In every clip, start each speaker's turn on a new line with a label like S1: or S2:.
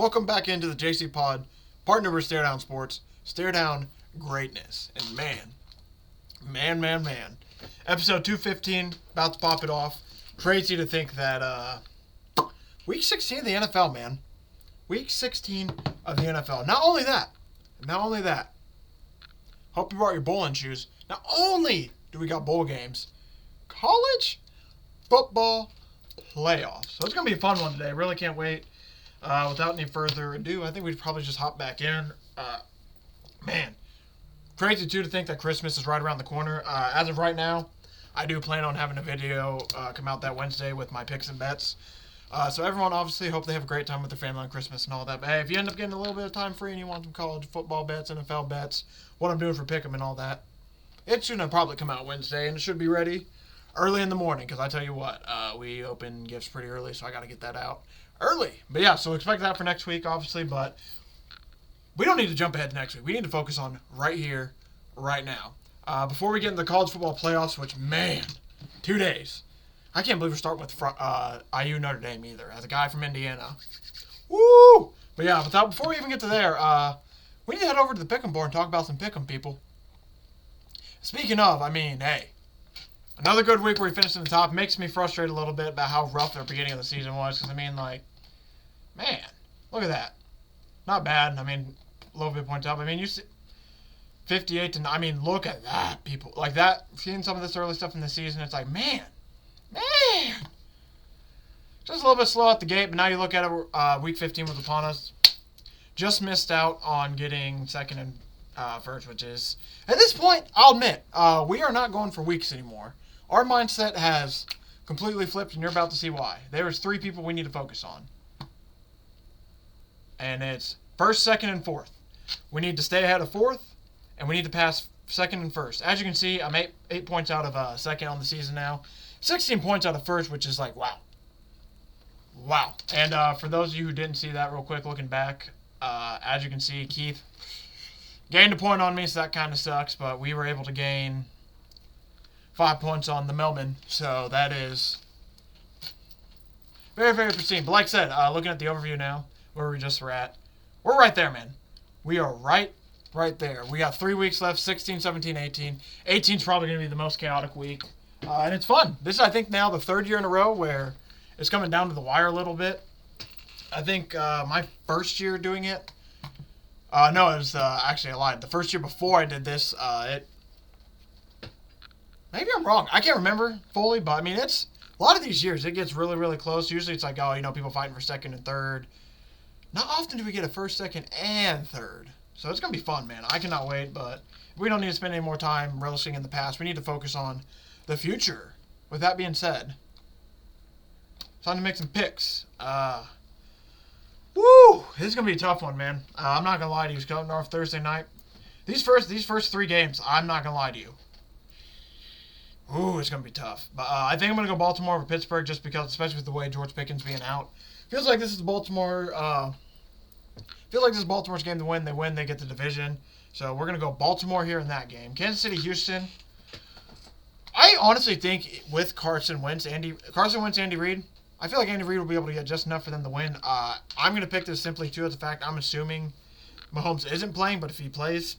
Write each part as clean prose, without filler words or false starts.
S1: Welcome back into the JCPod, partner with Stare Down Sports. Stare Down Greatness. And man. Episode 215, about to pop it off. Crazy to think that, Week 16 of the NFL, man. Week 16 of the NFL. Not only that. Hope you brought your bowling shoes. Not only do we got bowl games, college football playoffs. So it's going to be a fun one today. Really can't wait. Without any further ado, I think we'd probably just hop back in. Man, crazy too to think that Christmas is right around the corner. As of right now, I do plan on having a video come out that Wednesday with my picks and bets. So everyone obviously hope they have a great time with their family on Christmas and all that. But hey, if you end up getting a little bit of time free and you want some college football bets, NFL bets, what I'm doing for Pickem and all that, it should probably come out Wednesday and it should be ready early in the morning. Because I tell you what, we open gifts pretty early, so I got to get that out early. But yeah, so expect that for next week, obviously. But we don't need to jump ahead to next week. We need to focus on right here, right now. Before we get into the college football playoffs, which, man, 2 days. I can't believe we're starting with IU Notre Dame either, as a guy from Indiana. Woo! But yeah, before we even get to there, we need to head over to the Pickem board and talk about some Pickem, people. Speaking of, hey, another good week where we finished in the top. Makes me frustrated a little bit about how rough the beginning of the season was, because, man, look at that. Not bad. A little bit points up. You see 58 to, look at that, people. Like that, seeing some of this early stuff in the season, it's like, man. Just a little bit slow at the gate, but now you look at it, week 15 was upon us. Just missed out on getting second and first, which is, at this point, I'll admit, we are not going for weeks anymore. Our mindset has completely flipped, and you're about to see why. There's 3 people we need to focus on. And it's first, second, and fourth. We need to stay ahead of fourth, and we need to pass second and first. As you can see, I'm 8 points out of second on the season now. 16 points out of first, which is like, wow. And for those of you who didn't see that real quick, looking back, as you can see, Keith gained a point on me, so that kind of sucks. But we were able to gain 5 points on the Melbourne, so that is very, very pristine. But like I said, looking at the overview now, where we just were at, we're right there, man. We are right there. We got 3 weeks left, 16, 17, 18. 18 is probably going to be the most chaotic week. And it's fun. This is, I think, now the 3rd year in a row where it's coming down to the wire a little bit. I think my first year doing it, no, it was actually I lied. The first year before I did this, maybe I'm wrong. I can't remember fully, but it's a lot of these years. It gets really, really close. Usually it's like, people fighting for second and third. Not often do we get a first, second, and third. So it's going to be fun, man. I cannot wait, but we don't need to spend any more time relishing in the past. We need to focus on the future. With that being said, it's time to make some picks. Woo! This is going to be a tough one, man. I'm not going to lie to you. It's coming off Thursday night. These first 3 games, I'm not going to lie to you. Ooh, it's going to be tough. But I think I'm going to go Baltimore over Pittsburgh just because, especially with the way George Pickens being out. Feels like this is Baltimore's game to win. They win, they get the division. So we're going to go Baltimore here in that game. Kansas City, Houston. I honestly think with Carson Wentz, Andy Reid, I feel like Andy Reid will be able to get just enough for them to win. I'm going to pick this simply, too, as a fact. I'm assuming Mahomes isn't playing, but if he plays,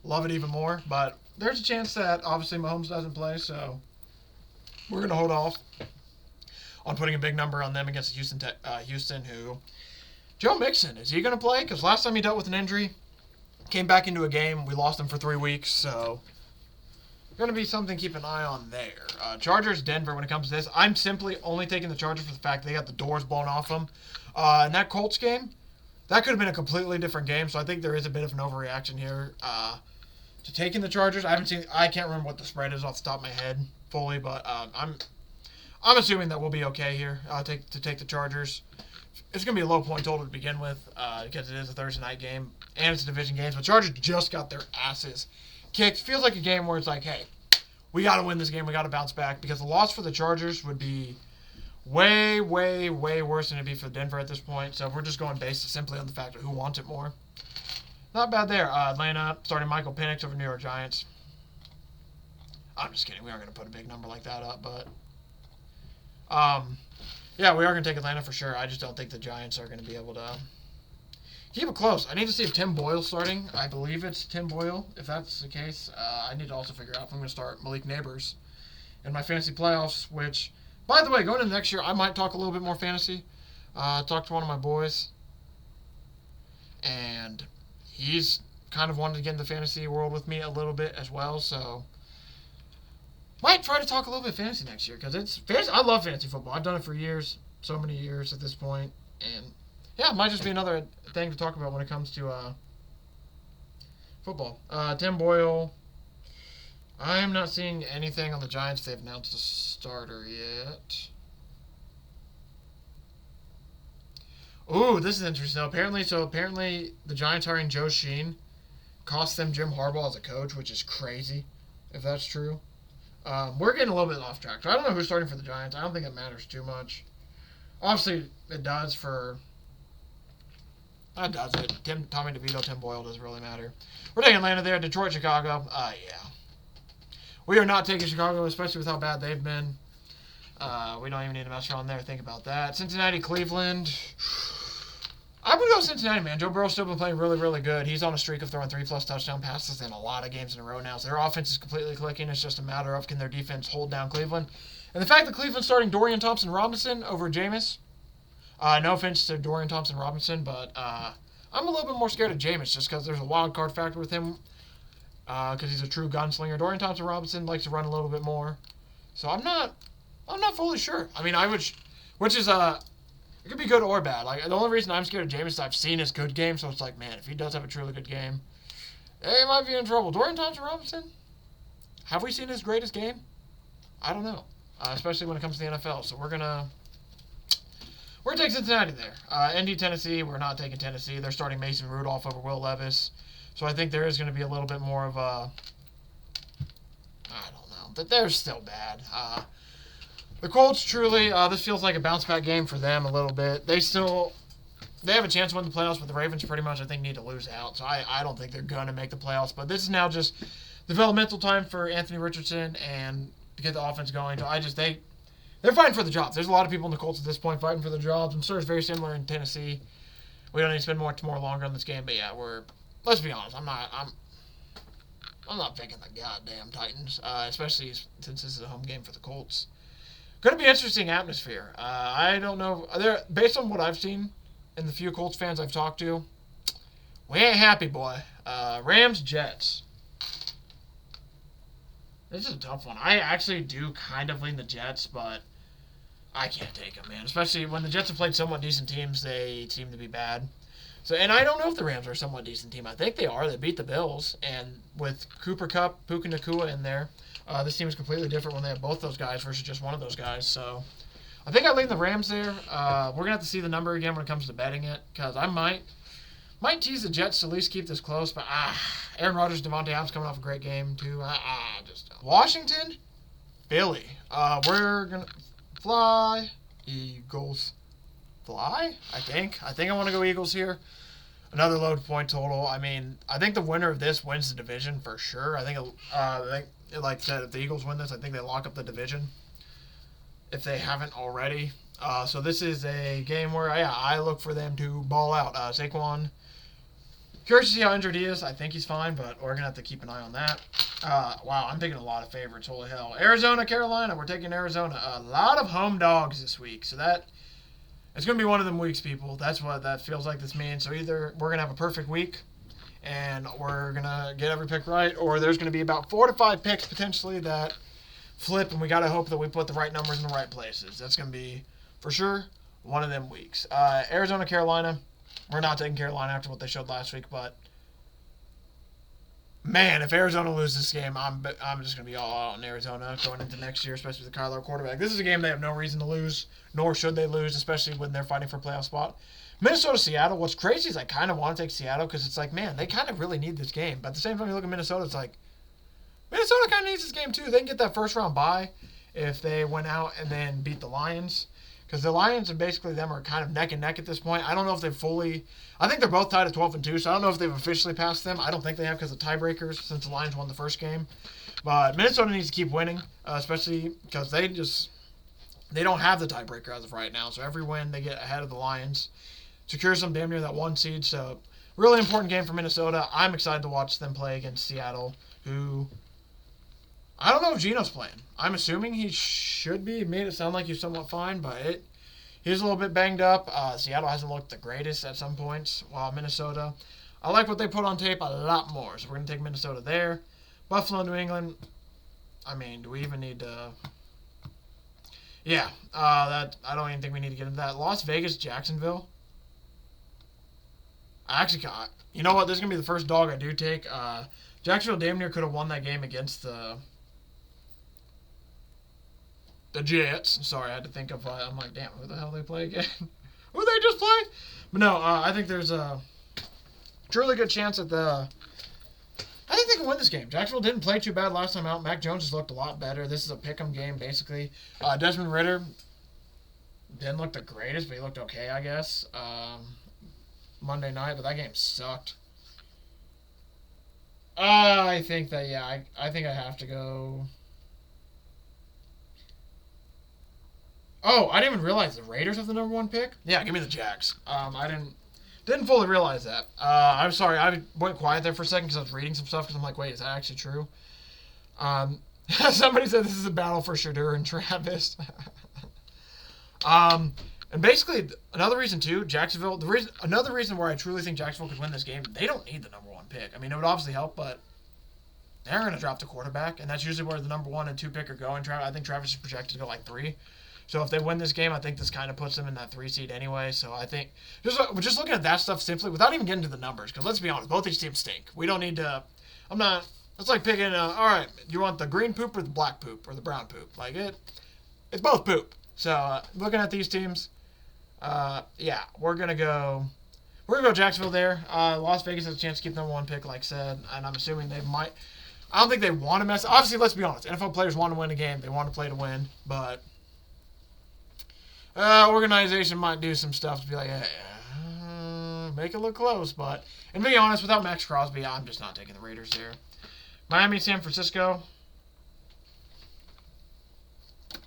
S1: love it even more. But there's a chance that, obviously, Mahomes doesn't play, so we're going to hold off on putting a big number on them against Houston, who... Joe Mixon, is he going to play? Because last time he dealt with an injury, came back into a game, we lost him for 3 weeks, so... Going to be something to keep an eye on there. Chargers, Denver, when it comes to this. I'm simply only taking the Chargers for the fact they got the doors blown off them. And that Colts game, that could have been a completely different game, so I think there is a bit of an overreaction here to taking the Chargers. I can't remember what the spread is off the top of my head fully, but I'm assuming that we'll be okay here to take the Chargers. It's going to be a low point total to begin with because it is a Thursday night game and it's a division game. So Chargers just got their asses kicked. Feels like a game where it's like, hey, we got to win this game. We got to bounce back because the loss for the Chargers would be way, way, way worse than it'd be for Denver at this point. So we're just going based simply on the fact of who wants it more. Not bad there. Atlanta starting Michael Penix over New York Giants. I'm just kidding. We aren't going to put a big number like that up, but yeah, we are going to take Atlanta for sure. I just don't think the Giants are going to be able to keep it close. I need to see if Tim Boyle's starting. I believe it's Tim Boyle. If that's the case, I need to also figure out if I'm going to start Malik Neighbors in my fantasy playoffs, which, by the way, going into next year, I might talk a little bit more fantasy. Talk to one of my boys, and he's kind of wanted to get in the fantasy world with me a little bit as well, so might try to talk a little bit fantasy next year, because I love fantasy football. I've done it for years, so many years at this point, and yeah, it might just be another thing to talk about when it comes to football. Tim Boyle, I am not seeing anything on the Giants. They've announced a starter yet. Ooh, this is interesting. Apparently the Giants hiring Joe Sheen cost them Jim Harbaugh as a coach, which is crazy, if that's true. We're getting a little bit off track. So I don't know who's starting for the Giants. I don't think it matters too much. Obviously, it does for... That does it. Tommy DeVito, Tim Boyle doesn't really matter. We're taking Atlanta there. Detroit, Chicago. Yeah. We are not taking Chicago, especially with how bad they've been. We don't even need to mess around there. Think about that. Cincinnati, Cleveland. I would go Cincinnati, man. Joe Burrow's still been playing really, really good. He's on a streak of throwing 3+ touchdown passes in a lot of games in a row now. So their offense is completely clicking. It's just a matter of can their defense hold down Cleveland. And the fact that Cleveland's starting Dorian Thompson-Robinson over Jameis. No offense to Dorian Thompson-Robinson, but I'm a little bit more scared of Jameis just because there's a wild card factor with him because he's a true gunslinger. Dorian Thompson-Robinson likes to run a little bit more. So I'm not fully sure. I mean, which is it could be good or bad. Like the only reason I'm scared of Jameis is I've seen his good game, so it's like, man, if he does have a truly good game, he might be in trouble. Dorian Thompson-Robinson, have we seen his greatest game? I don't know, especially when it comes to the NFL. So we're gonna take Cincinnati there. ND Tennessee, we're not taking Tennessee. They're starting Mason Rudolph over Will Levis, so I think there is going to be a little bit more of a, I don't know, but they're still bad. The Colts, truly, this feels like a bounce-back game for them a little bit. They have a chance to win the playoffs, but the Ravens pretty much, I think, need to lose out. So I don't think they're going to make the playoffs. But this is now just developmental time for Anthony Richardson and to get the offense going. So they're fighting for the jobs. There's a lot of people in the Colts at this point fighting for the jobs. I'm sure it's very similar in Tennessee. We don't need to spend much more longer on this game. But, yeah, let's be honest, I'm not picking the goddamn Titans, especially since this is a home game for the Colts. Going to be an interesting atmosphere. I don't know. Based on what I've seen and the few Colts fans I've talked to, we ain't happy, boy. Rams, Jets. This is a tough one. I actually do kind of lean the Jets, but I can't take them, man. Especially when the Jets have played somewhat decent teams, they seem to be bad. So, and I don't know if the Rams are a somewhat decent team. I think they are. They beat the Bills, and with Cooper Kupp, Puka Nacua in there, this team is completely different when they have both those guys versus just one of those guys. So I think I lean the Rams there. We're going to have to see the number again when it comes to betting it because I might tease the Jets to at least keep this close. But Aaron Rodgers, Devontae Adams coming off a great game too. Just Washington, Philly. We're going to fly. Eagles. Fly? I think I want to go Eagles here. Another low point total. I mean, I think the winner of this wins the division for sure. I think like I said, if the Eagles win this, I think they lock up the division if they haven't already. So this is a game where, I look for them to ball out. Saquon, curious to see how injured he is. I think he's fine, but we're going to have to keep an eye on that. Wow, I'm picking a lot of favorites. Holy hell. Arizona, Carolina. We're taking Arizona. A lot of home dogs this week. So it's going to be one of them weeks, people. That's what that feels like this means. So either we're going to have a perfect week, and we're going to get every pick right, or there's going to be about 4 to 5 picks potentially that flip, and we got to hope that we put the right numbers in the right places. That's going to be, for sure, one of them weeks. Arizona, Carolina. We're not taking Carolina after what they showed last week, but, man, if Arizona loses this game, I'm just going to be all out on Arizona going into next year, especially with the Kyler quarterback. This is a game they have no reason to lose, nor should they lose, especially when they're fighting for a playoff spot. Minnesota, Seattle. What's crazy is I kind of want to take Seattle because it's like, man, they kind of really need this game. But at the same time, you look at Minnesota, it's like, Minnesota kind of needs this game too. They can get that first round bye if they went out and then beat the Lions. Because the Lions and basically them are kind of neck and neck at this point. I don't know if they've fully... I think they're both tied at 12-2, so I don't know if they've officially passed them. I don't think they have because of tiebreakers since the Lions won the first game. But Minnesota needs to keep winning, especially because they don't have the tiebreaker as of right now. So every win, they get ahead of the Lions. secures them damn near that 1 seed. So, really important game for Minnesota. I'm excited to watch them play against Seattle, who I don't know if Gino's playing. I'm assuming he should be. It made it sound like he's somewhat fine, but he's a little bit banged up. Seattle hasn't looked the greatest at some points, while Minnesota, I like what they put on tape a lot more. So we're going to take Minnesota there. Buffalo, New England. I mean, do we even need to... Yeah, I don't even think we need to get into that. Las Vegas, Jacksonville. I actually got... You know what? This is going to be the first dog I do take. Jacksonville damn near could have won that game against the Jets. Sorry, I had to think of... I'm like, damn, who the hell they play again? Who they just play? But no, I think there's a truly good chance that I think they can win this game. Jacksonville didn't play too bad last time out. Mac Jones has looked a lot better. This is a pick'em game, basically. Desmond Ridder didn't look the greatest, but he looked okay, I guess. Monday night, but that game sucked. I think that, yeah, I think I have to go... Oh, I didn't even realize the Raiders have the number 1 pick. Yeah, give me the Jags. I didn't fully realize that. I'm sorry, I went quiet there for a second because I was reading some stuff because I'm like, wait, is that actually true? Somebody said this is a battle for Shadur and Travis. And basically, another reason too, Jacksonville. Another reason where I truly think Jacksonville could win this game. They don't need the number 1 pick. I mean, it would obviously help, but they're going to drop the quarterback, and that's usually where the number 1 and 2 pick are going. I think Travis is projected to go like 3. So if they win this game, I think this kind of puts them in that 3 seed anyway. So I think just looking at that stuff simply, without even getting to the numbers, because let's be honest, both these teams stink. We don't need to. It's like picking. All right, you want the green poop or the black poop or the brown poop? Like it's both poop. So looking at these teams, yeah, we're gonna go Jacksonville there. Las Vegas has a chance to keep the number 1 pick, like I said, and I'm assuming they might. I don't think they want to mess. Obviously, let's be honest. NFL players want to win a game. They want to play to win, but. Organization might do some stuff to be like, hey, make it look close. But, and to be honest, without Max Crosby, I'm just not taking the Raiders there. Miami, San Francisco.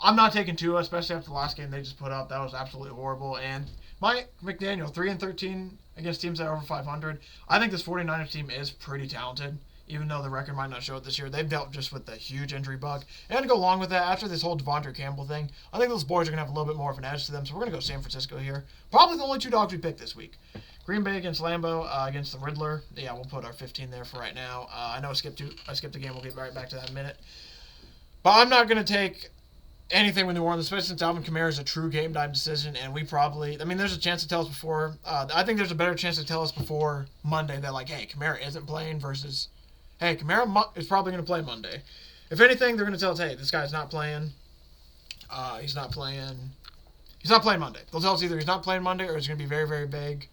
S1: I'm not taking Tua, especially after the last game they just put up. That was absolutely horrible. And Mike McDaniel, 3-13 against teams that are over 500. I think this 49ers team is pretty talented. Even though the record might not show it this year, they've dealt just with the huge injury bug. And to go along with that, after this whole Devondre Campbell thing, I think those boys are going to have a little bit more of an edge to them. So we're going to go San Francisco here. Probably the only 2 dogs we picked this week. Green Bay against Lambeau, against the Riddler. Yeah, we'll put our 15 there for right now. I know I skipped the game. We'll get right back to that in a minute. But I'm not going to take anything with New Orleans, especially since Alvin Kamara is a true game-time decision. And we probably, there's a chance to tell us before. I think there's a better chance to tell us before Monday that, like, hey, Kamara isn't playing versus... Hey, Kamara is probably going to play Monday. If anything, they're going to tell us, hey, this guy's not playing. He's not playing Monday. They'll tell us either he's not playing Monday or it's going to be very, very vague.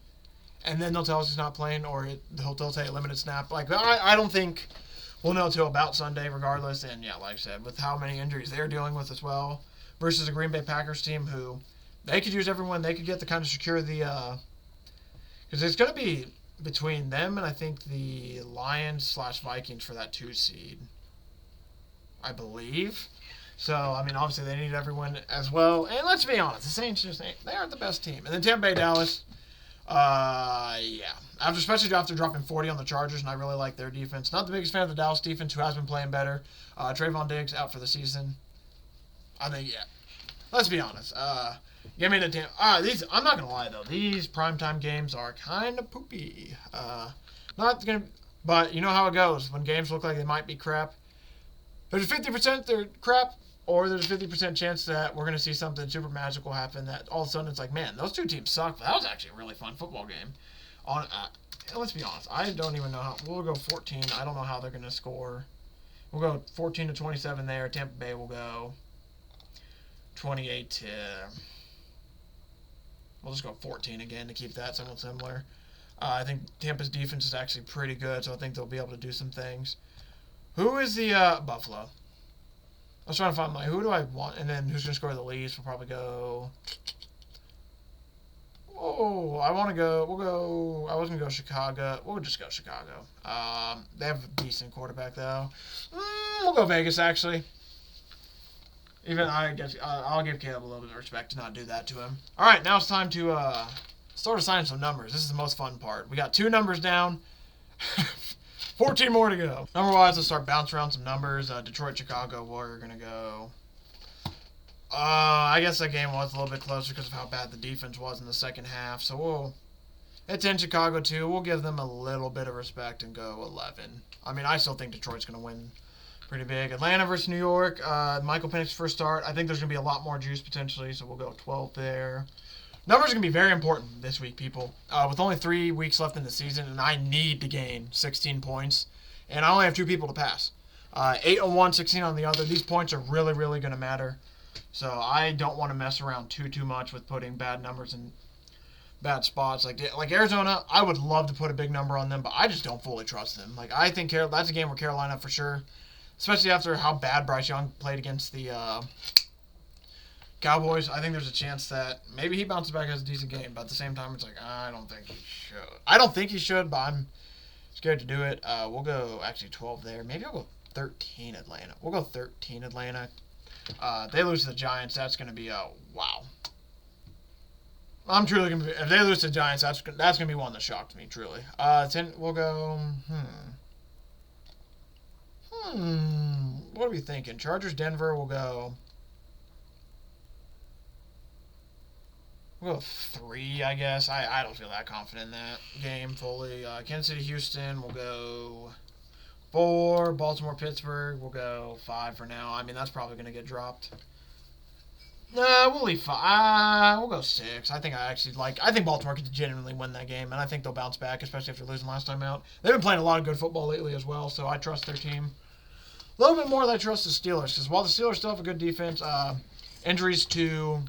S1: And then they'll tell us he's not playing or they'll tell us, hey, limited snap. Like, I don't think we'll know until about Sunday regardless. And, yeah, like I said, with how many injuries they're dealing with as well versus a Green Bay Packers team who they could use everyone. They could get to kind of secure the because it's going to be between them and I think the Lions/Vikings for that 2 seed, I believe. So, obviously they need everyone as well. And let's be honest, the Saints they aren't the best team. And then Tampa Bay, Dallas, yeah. Especially after dropping 40 on the Chargers, and I really like their defense. Not the biggest fan of the Dallas defense, who has been playing better. Trayvon Diggs out for the season. I think, yeah. Let's be honest. Give me the Tampa. I'm not gonna lie though. These primetime games are kind of poopy. Not gonna, but you know how it goes when games look like they might be crap. There's a 50% they're crap, or there's a 50% chance that we're gonna see something super magical happen. That all of a sudden it's like, man, those 2 teams suck. But that was actually a really fun football game. Let's be honest. I don't even know how. We'll go 14. I don't know how they're gonna score. We'll go 14-27 there. Tampa Bay will go 28 to. We'll just go 14 again to keep that somewhat similar. I think Tampa's defense is actually pretty good, so I think they'll be able to do some things. Who is the Buffalo? I was trying to find who do I want, and then who's going to score the least? We'll probably go. Oh, I want to go. I was going to go Chicago. We'll just go Chicago. They have a decent quarterback though. We'll go Vegas actually. Even I guess I'll give Caleb a little bit of respect to not do that to him. All right, now it's time to start assigning some numbers. This is the most fun part. We got 2 numbers down. 14 more to go. Number-wise, let's start bouncing around some numbers. Detroit, Chicago, we're going to go. I guess that game was a little bit closer because of how bad the defense was in the second half. So it's in Chicago too. We'll give them a little bit of respect and go 11. I mean, I still think Detroit's going to win pretty big. Atlanta versus New York. Michael Penix's first start. I think there's going to be a lot more juice potentially, so we'll go 12 there. Numbers are going to be very important this week, people. With only 3 weeks left in the season, and I need to gain 16 points. And I only have 2 people to pass. 8 on one, 16 on the other. These points are really, really going to matter. So I don't want to mess around too much with putting bad numbers in bad spots. Like Arizona, I would love to put a big number on them, but I just don't fully trust them. Like, I think that's a game where Carolina for sure, especially after how bad Bryce Young played against the Cowboys. I think there's a chance that maybe he bounces back as a decent game, but at the same time, it's like, I don't think he should. I don't think he should, but I'm scared to do it. We'll go actually 12 there. Maybe I'll go 13 Atlanta. We'll go 13 Atlanta. They lose to the Giants, that's going to be a wow. I'm truly going to be, if they lose to the Giants, that's going to be one that shocked me, truly. 10, we'll go, what are we thinking? Chargers, Denver, we'll go 3, I guess. I don't feel that confident in that game fully. Kansas City, Houston, we'll go 4. Baltimore, Pittsburgh, we'll go 5 for now. I mean, that's probably going to get dropped. Nah, we'll leave 5. We'll go 6. I think Baltimore could genuinely win that game, and I think they'll bounce back, especially after losing last time out. They've been playing a lot of good football lately as well, so I trust their team. A little bit more than I trust the Steelers, because while the Steelers still have a good defense, injuries to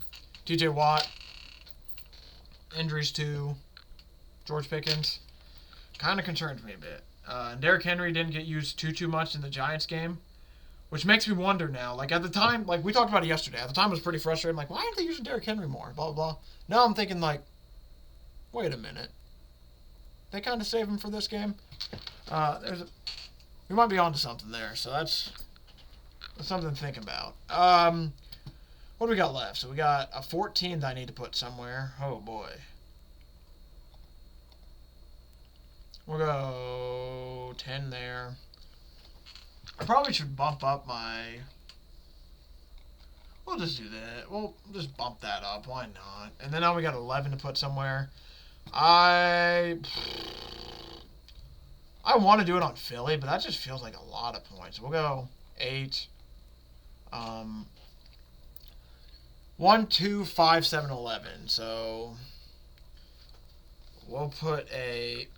S1: TJ Watt, injuries to George Pickens, kind of concerns me a bit. Derrick Henry didn't get used too much in the Giants game, which makes me wonder now. Like, at the time, like, we talked about it yesterday. At the time, it was pretty frustrating. Like, why aren't they using Derrick Henry more? Blah, blah, blah. Now I'm thinking, like, wait a minute. They kind of save him for this game. We might be onto something there. So that's something to think about. What do we got left? So we got a 14 that I need to put somewhere. Oh, boy. We'll go 10 there. I probably should bump up my... We'll just do that. We'll just bump that up. Why not? And then now we got 11 to put somewhere. I want to do it on Philly, but that just feels like a lot of points. We'll go 8. 1, 2, 5, 7, 11. So we'll put a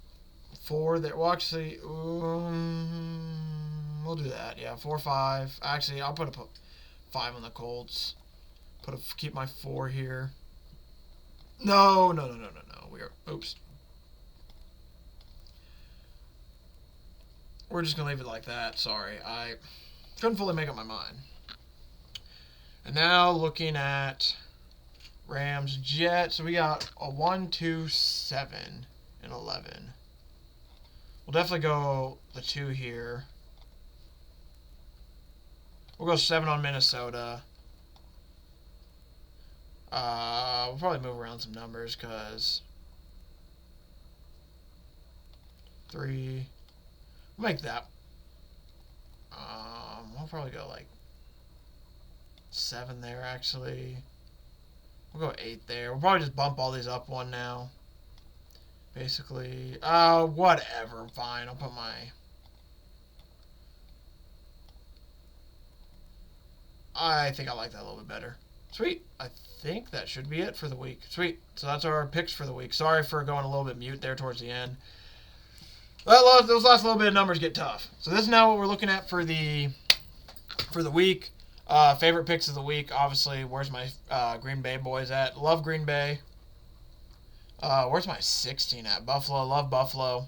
S1: 4 there. Well, actually, we'll do that. Yeah, 4, 5. Actually, I'll put a 5 on the Colts. Keep my 4 here. No. Oops. We're just gonna leave it like that. Sorry, I couldn't fully make up my mind. And now looking at Rams, Jets. So we got a 1, 2, 7, and 11. We'll definitely go the 2 here. We'll go 7 on Minnesota. We'll probably move around some numbers because 3. We'll make that. We'll probably go like 7 there, actually. We'll go 8 there. We'll probably just bump all these up 1 now. Basically. Whatever. Fine. I'll put my... I think I like that a little bit better. Sweet. I think that should be it for the week. Sweet. So that's our picks for the week. Sorry for going a little bit mute there towards the end. Those last little bit of numbers get tough. So this is now what we're looking at for the week. Favorite picks of the week, obviously. Where's my Green Bay boys at? Love Green Bay. Where's my 16 at? Buffalo. Love Buffalo.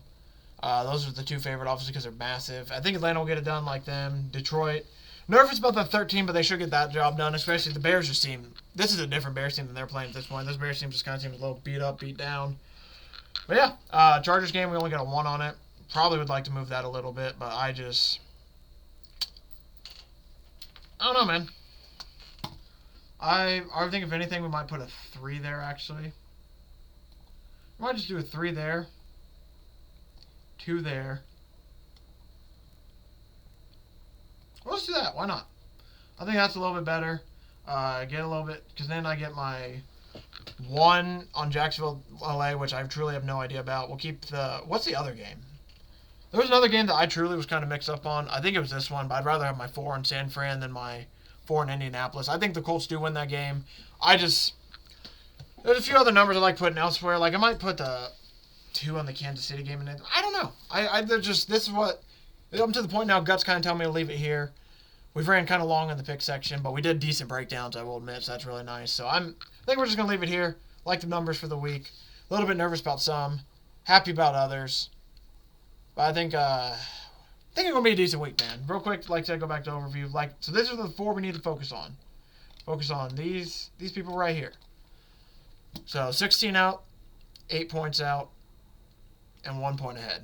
S1: Those are the 2 favorite, obviously, because they're massive. I think Atlanta will get it done like them. Detroit. Nervous about that 13, but they should get that job done, especially the Bears just seem... This is a different Bears team than they're playing at this point. This Bears team just kind of seems a little beat up, beat down. But yeah, Chargers game, we only got a 1 on it. Probably would like to move that a little bit, but I don't know, man. I think if anything, we might put a 3 there, actually. might just do a 3 there. 2 there. Well, let's do that. Why not? I think that's a little bit better. Get a little bit, because then I get my 1 on Jacksonville, LA, which I truly have no idea about. We'll keep the, what's the other game? There was another game that I truly was kind of mixed up on. I think it was this one, but I'd rather have my 4 in San Fran than my 4 in Indianapolis. I think the Colts do win that game. There's a few other numbers I like putting elsewhere. Like, I might put the 2 on the Kansas City game in it. I don't know. This is what, I'm to the point now, guts kind of tell me to leave it here. We've ran kind of long in the pick section, but we did decent breakdowns, I will admit, so that's really nice. So I think we're just going to leave it here. Like the numbers for the week. A little bit nervous about some. Happy about others. But I think it's going to be a decent week, man. Real quick, like I said, go back to overview. So these are the 4 we need to focus on. Focus on these people right here. So 16 out, 8 points out, and 1 point ahead.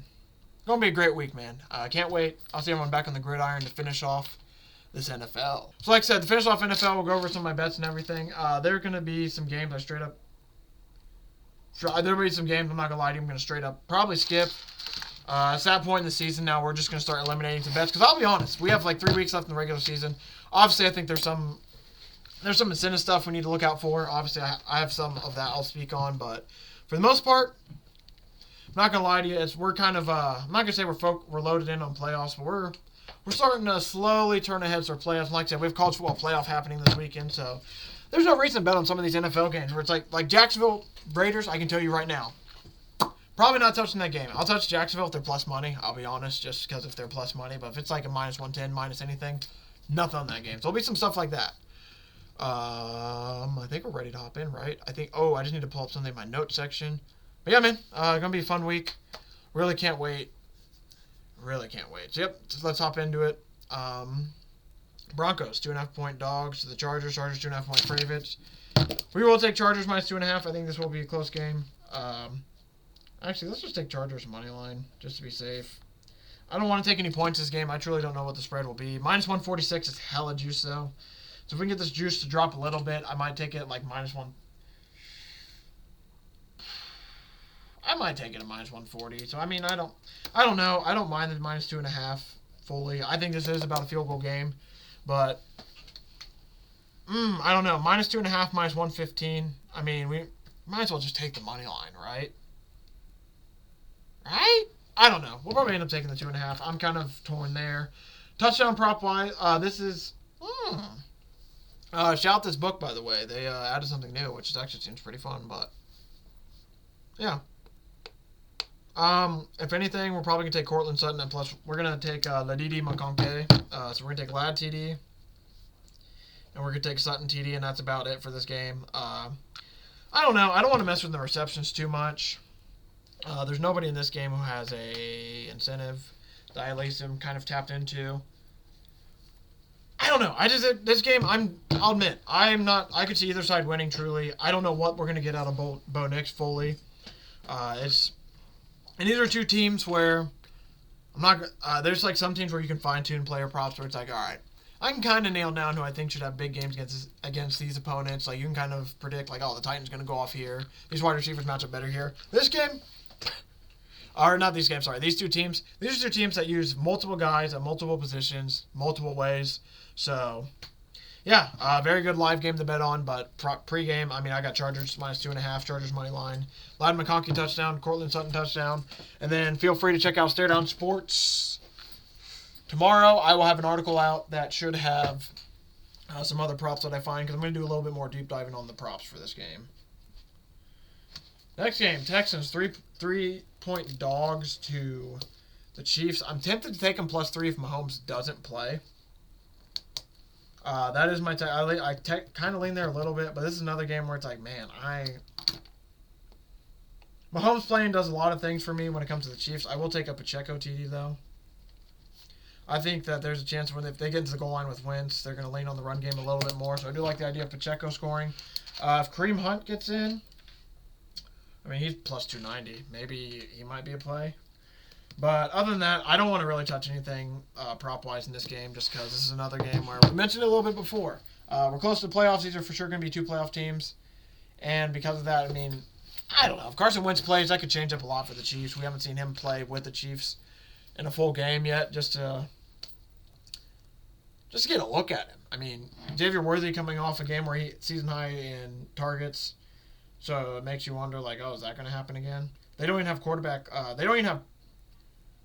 S1: Going to be a great week, man. I can't wait. I'll see everyone back on the gridiron to finish off this NFL. So like I said, to finish off NFL, we'll go over some of my bets and everything. There are going to be some games there'll be some games, I'm not going to lie to you, I'm going to straight up probably skip. It's that point in the season now, we're just going to start eliminating some bets. Because I'll be honest, we have like 3 weeks left in the regular season. Obviously, I think there's some incentive stuff we need to look out for. Obviously, I have some of that I'll speak on. But for the most part, I'm not going to lie to you. We're kind of, I'm not going to say we're loaded in on playoffs, but we're starting to slowly turn ahead to our playoffs. Like I said, we have college football playoff happening this weekend, so there's no reason to bet on some of these NFL games where it's like Jacksonville Raiders, I can tell you right now, probably not touching that game. I'll touch Jacksonville if they're plus money, I'll be honest, just because if they're plus money. But if it's like a minus 110, minus anything, nothing on that game. So there'll be some stuff like that. I think we're ready to hop in, right? I just need to pull up something in my notes section. But yeah, man, going to be a fun week. Really can't wait. Really can't wait. So, yep, let's hop into it. Broncos, 2.5 point dogs to the Chargers. Chargers, 2.5 point favorites. We will take Chargers minus 2.5. I think this will be a close game. Actually, let's just take Chargers money line just to be safe. I don't want to take any points this game. I truly don't know what the spread will be. Minus 146 is hella juice, though. So if we can get this juice to drop a little bit, I might take it like minus 1. I might take it at minus 140. So, I mean, I don't know. I don't mind the minus 2.5 fully. I think this is about a field goal game. But, I don't know. Minus 2.5, minus 115. I mean, we might as well just take the money line, right? Right? I don't know. We'll probably end up taking the 2.5. I'm kind of torn there. Touchdown prop wise, this is... shout out this book, by the way. They added something new, which actually seems pretty fun, but... Yeah. If anything, we're probably going to take Cortland Sutton, and plus we're going to take Ladidi Makonke. So we're going to take Lad TD, and we're going to take Sutton TD, and that's about it for this game. I don't know. I don't want to mess with the receptions too much. There's nobody in this game who has a incentive that I at least am kind of tapped into. I don't know. This game, I'll admit, I could see either side winning, truly. I don't know what we're going to get out of Bo Nix fully. And these are two teams where there's like some teams where you can fine-tune player props where it's like, all right, I can kind of nail down who I think should have big games against these opponents. Like, you can kind of predict, like, oh, the Titans going to go off here. These wide receivers match up better here. These two teams. These are two teams that use multiple guys at multiple positions, multiple ways. So, yeah, very good live game to bet on, but pre-game, I mean, I got Chargers minus 2.5, Chargers money line. Lad McConkey touchdown, Cortland Sutton touchdown. And then feel free to check out Stare Down Sports. Tomorrow, I will have an article out that should have some other props that I find, because I'm going to do a little bit more deep diving on the props for this game. Next game, Texans, 3-point dogs to the Chiefs. I'm tempted to take them plus 3 if Mahomes doesn't play. That is my I kind of lean there a little bit, but this is another game where it's like, man, Mahomes playing does a lot of things for me when it comes to the Chiefs. I will take a Pacheco TD, though. I think that there's a chance if they get into the goal line with Wentz, they're going to lean on the run game a little bit more. So I do like the idea of Pacheco scoring. If Kareem Hunt gets in, I mean, he's plus 290. Maybe he might be a play. But other than that, I don't want to really touch anything prop-wise in this game, just because this is another game where we mentioned it a little bit before. We're close to the playoffs. These are for sure going to be 2 playoff teams. And because of that, I mean, I don't know. If Carson Wentz plays, that could change up a lot for the Chiefs. We haven't seen him play with the Chiefs in a full game yet, just to get a look at him. I mean, Xavier Worthy coming off a game where he season high in targets, so it makes you wonder, like, oh, is that going to happen again? They don't even have quarterback. They don't even have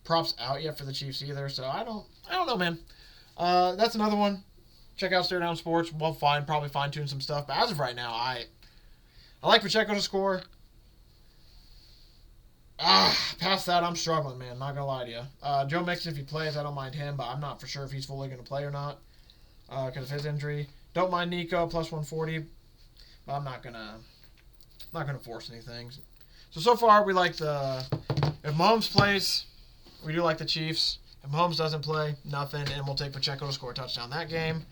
S1: props out yet for the Chiefs either. So I don't know, man. That's another one. Check out Stare Down Sports. We'll probably fine tune some stuff. But as of right now, I like Pacheco to score. Past that, I'm struggling, man. Not gonna lie to you. Joe Mixon, if he plays, I don't mind him, but I'm not for sure if he's fully gonna play or not because of his injury. Don't mind Nico plus 140, but I'm not gonna force anything. So far we like if Mahomes plays, we do like the Chiefs. If Mahomes doesn't play, nothing, and we'll take Pacheco to score a touchdown that game.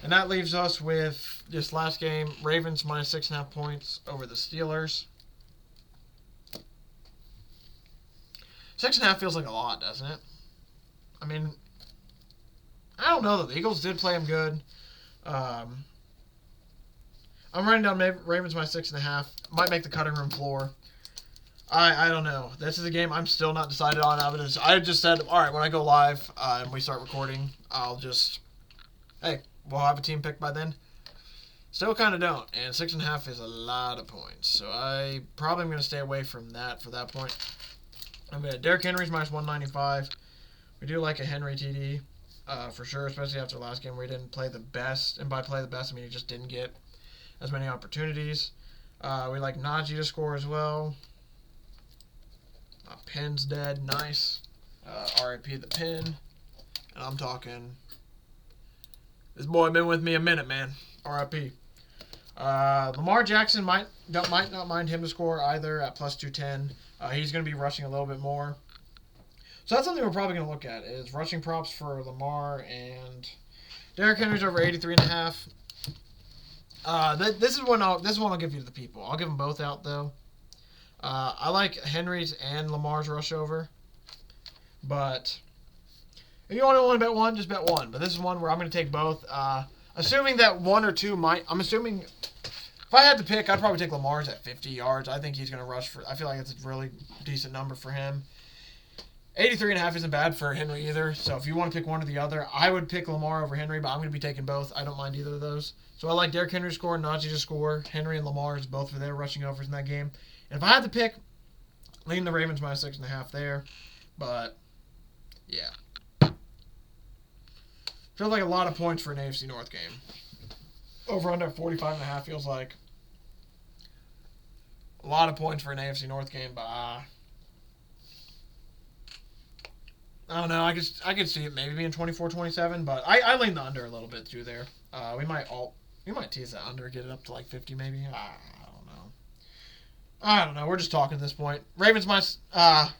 S1: And that leaves us with this last game: Ravens minus 6.5 points over the Steelers. 6.5 feels like a lot, doesn't it? I mean, I don't know. The Eagles did play him good. I'm writing down Ravens minus 6.5. Might make the cutting room floor. I don't know. This is a game I'm still not decided on. I just said, all right, when I go live and we start recording, hey, we'll have a team pick by then. Still kind of don't. And 6.5 is a lot of points. So I probably am going to stay away from that for that point. Derrick Henry's minus 195. We do like a Henry TD for sure, especially after last game where he didn't play the best. And by play the best, I mean he just didn't get as many opportunities. We like Najee to score as well. Pin's dead. Nice. RIP the Pin. And I'm talking, this boy been with me a minute, man. RIP. Lamar Jackson might not mind him to score either at plus 210. He's going to be rushing a little bit more. So that's something we're probably going to look at is rushing props for Lamar and Derrick Henry's over 83.5. This is one I'll give you to the people. I'll give them both out though. I like Henry's and Lamar's rush over. But if you only want to bet one, just bet one. But this is one where I'm going to take both. Assuming that one or two I'm assuming if I had to pick, I'd probably take Lamar's at 50 yards. I think he's going to rush for. I feel like it's a really decent number for him. 83.5 isn't bad for Henry either. So if you want to pick one or the other, I would pick Lamar over Henry, but I'm going to be taking both. I don't mind either of those. So I like Derrick Henry to score, Najee to score. Henry and Lamar's both for their rushing overs in that game. And if I had to pick, lean the Ravens minus 6.5 there. But yeah, feels like a lot of points for an AFC North game. Over under 45.5 feels like a lot of points for an AFC North game, but I don't know. I could see it maybe being 24-27, but I lean the under a little bit too there. We might tease that under, get it up to like 50 maybe. I don't know. We're just talking at this point. Ravens minus. I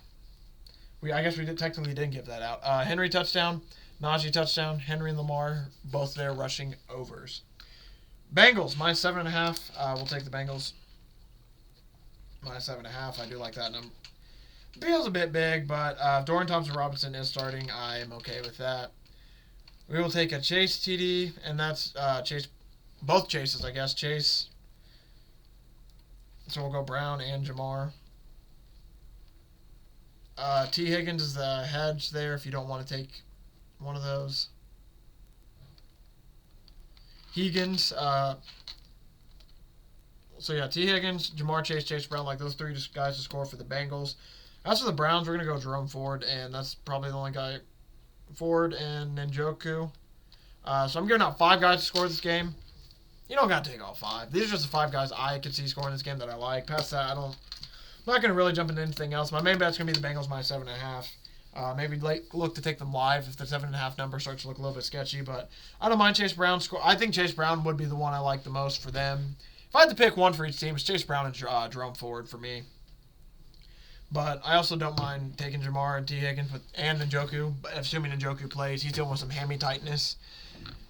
S1: guess we technically didn't give that out. Henry touchdown, Najee touchdown. Henry and Lamar both there rushing overs. Bengals minus 7.5. We'll take the Bengals. Minus 7.5. I do like that number. Feels a bit big, but if Dorian Thompson-Robinson is starting, I am okay with that. We will take a Chase TD, and that's Chase. Both Chases, I guess. Chase. So we'll go Brown and Jamar. T. Higgins is the hedge there if you don't want to take one of those. Higgins. So yeah, T. Higgins, Jamar Chase, Chase Brown, like those three guys to score for the Bengals. As for the Browns, we're going to go Jerome Ford, and that's probably the only guy. Ford and Njoku. So I'm giving out 5 guys to score this game. You don't got to take all 5. These are just the 5 guys I could see scoring this game that I like. Past that, I'm not going to really jump into anything else. My main bet's going to be the Bengals minus 7.5. Maybe look to take them live if the 7.5 number starts to look a little bit sketchy, but I don't mind Chase Brown score. I think Chase Brown would be the one I like the most for them. If I had to pick one for each team, it's Chase Brown and Jerome Ford for me. But I also don't mind taking Jamar and T. Higgins and Njoku. Assuming Njoku plays, he's dealing with some hammy tightness.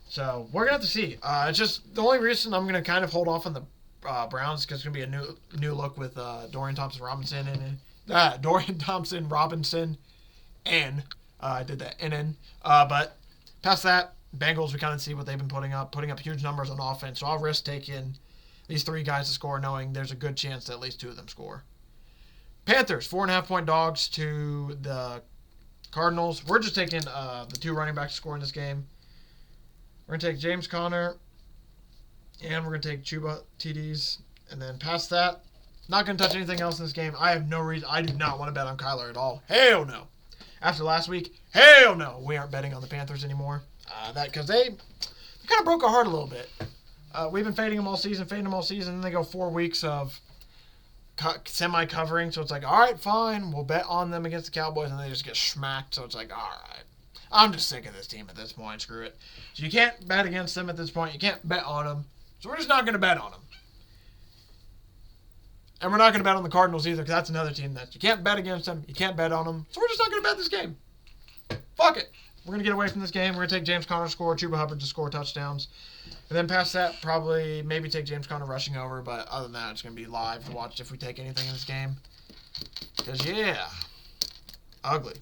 S1: So we're going to have to see. It's just the only reason I'm going to kind of hold off on the Browns because it's going to be a new look with Dorian Thompson-Robinson and Dorian Thompson-Robinson and I did that NN. But past that, Bengals, we kind of see what they've been putting up huge numbers on offense. So I'll risk taking these 3 guys to score, knowing there's a good chance that at least 2 of them score. Panthers, 4.5-point dogs to the Cardinals. We're just taking the 2 running backs to score in this game. We're going to take James Conner, and we're going to take Chuba TDs. And then past that, not going to touch anything else in this game. I have no reason. I do not want to bet on Kyler at all. Hell no. After last week, hell no. We aren't betting on the Panthers anymore. Because they kind of broke our heart a little bit. We've been fading them all season, and they go 4 weeks of semi-covering. So it's like, all right, fine. We'll bet on them against the Cowboys, and they just get smacked. So it's like, all right. I'm just sick of this team at this point. Screw it. So you can't bet against them at this point. You can't bet on them. So we're just not going to bet on them. And we're not going to bet on the Cardinals either, because that's another team that you can't bet against them. You can't bet on them. So we're just not going to bet this game. Fuck it. We're going to get away from this game. We're going to take James Conner to score, Chuba Hubbard to score touchdowns. And then past that, probably maybe take James Conner rushing over. But other than that, it's going to be live to watch if we take anything in this game. Because, yeah, ugly.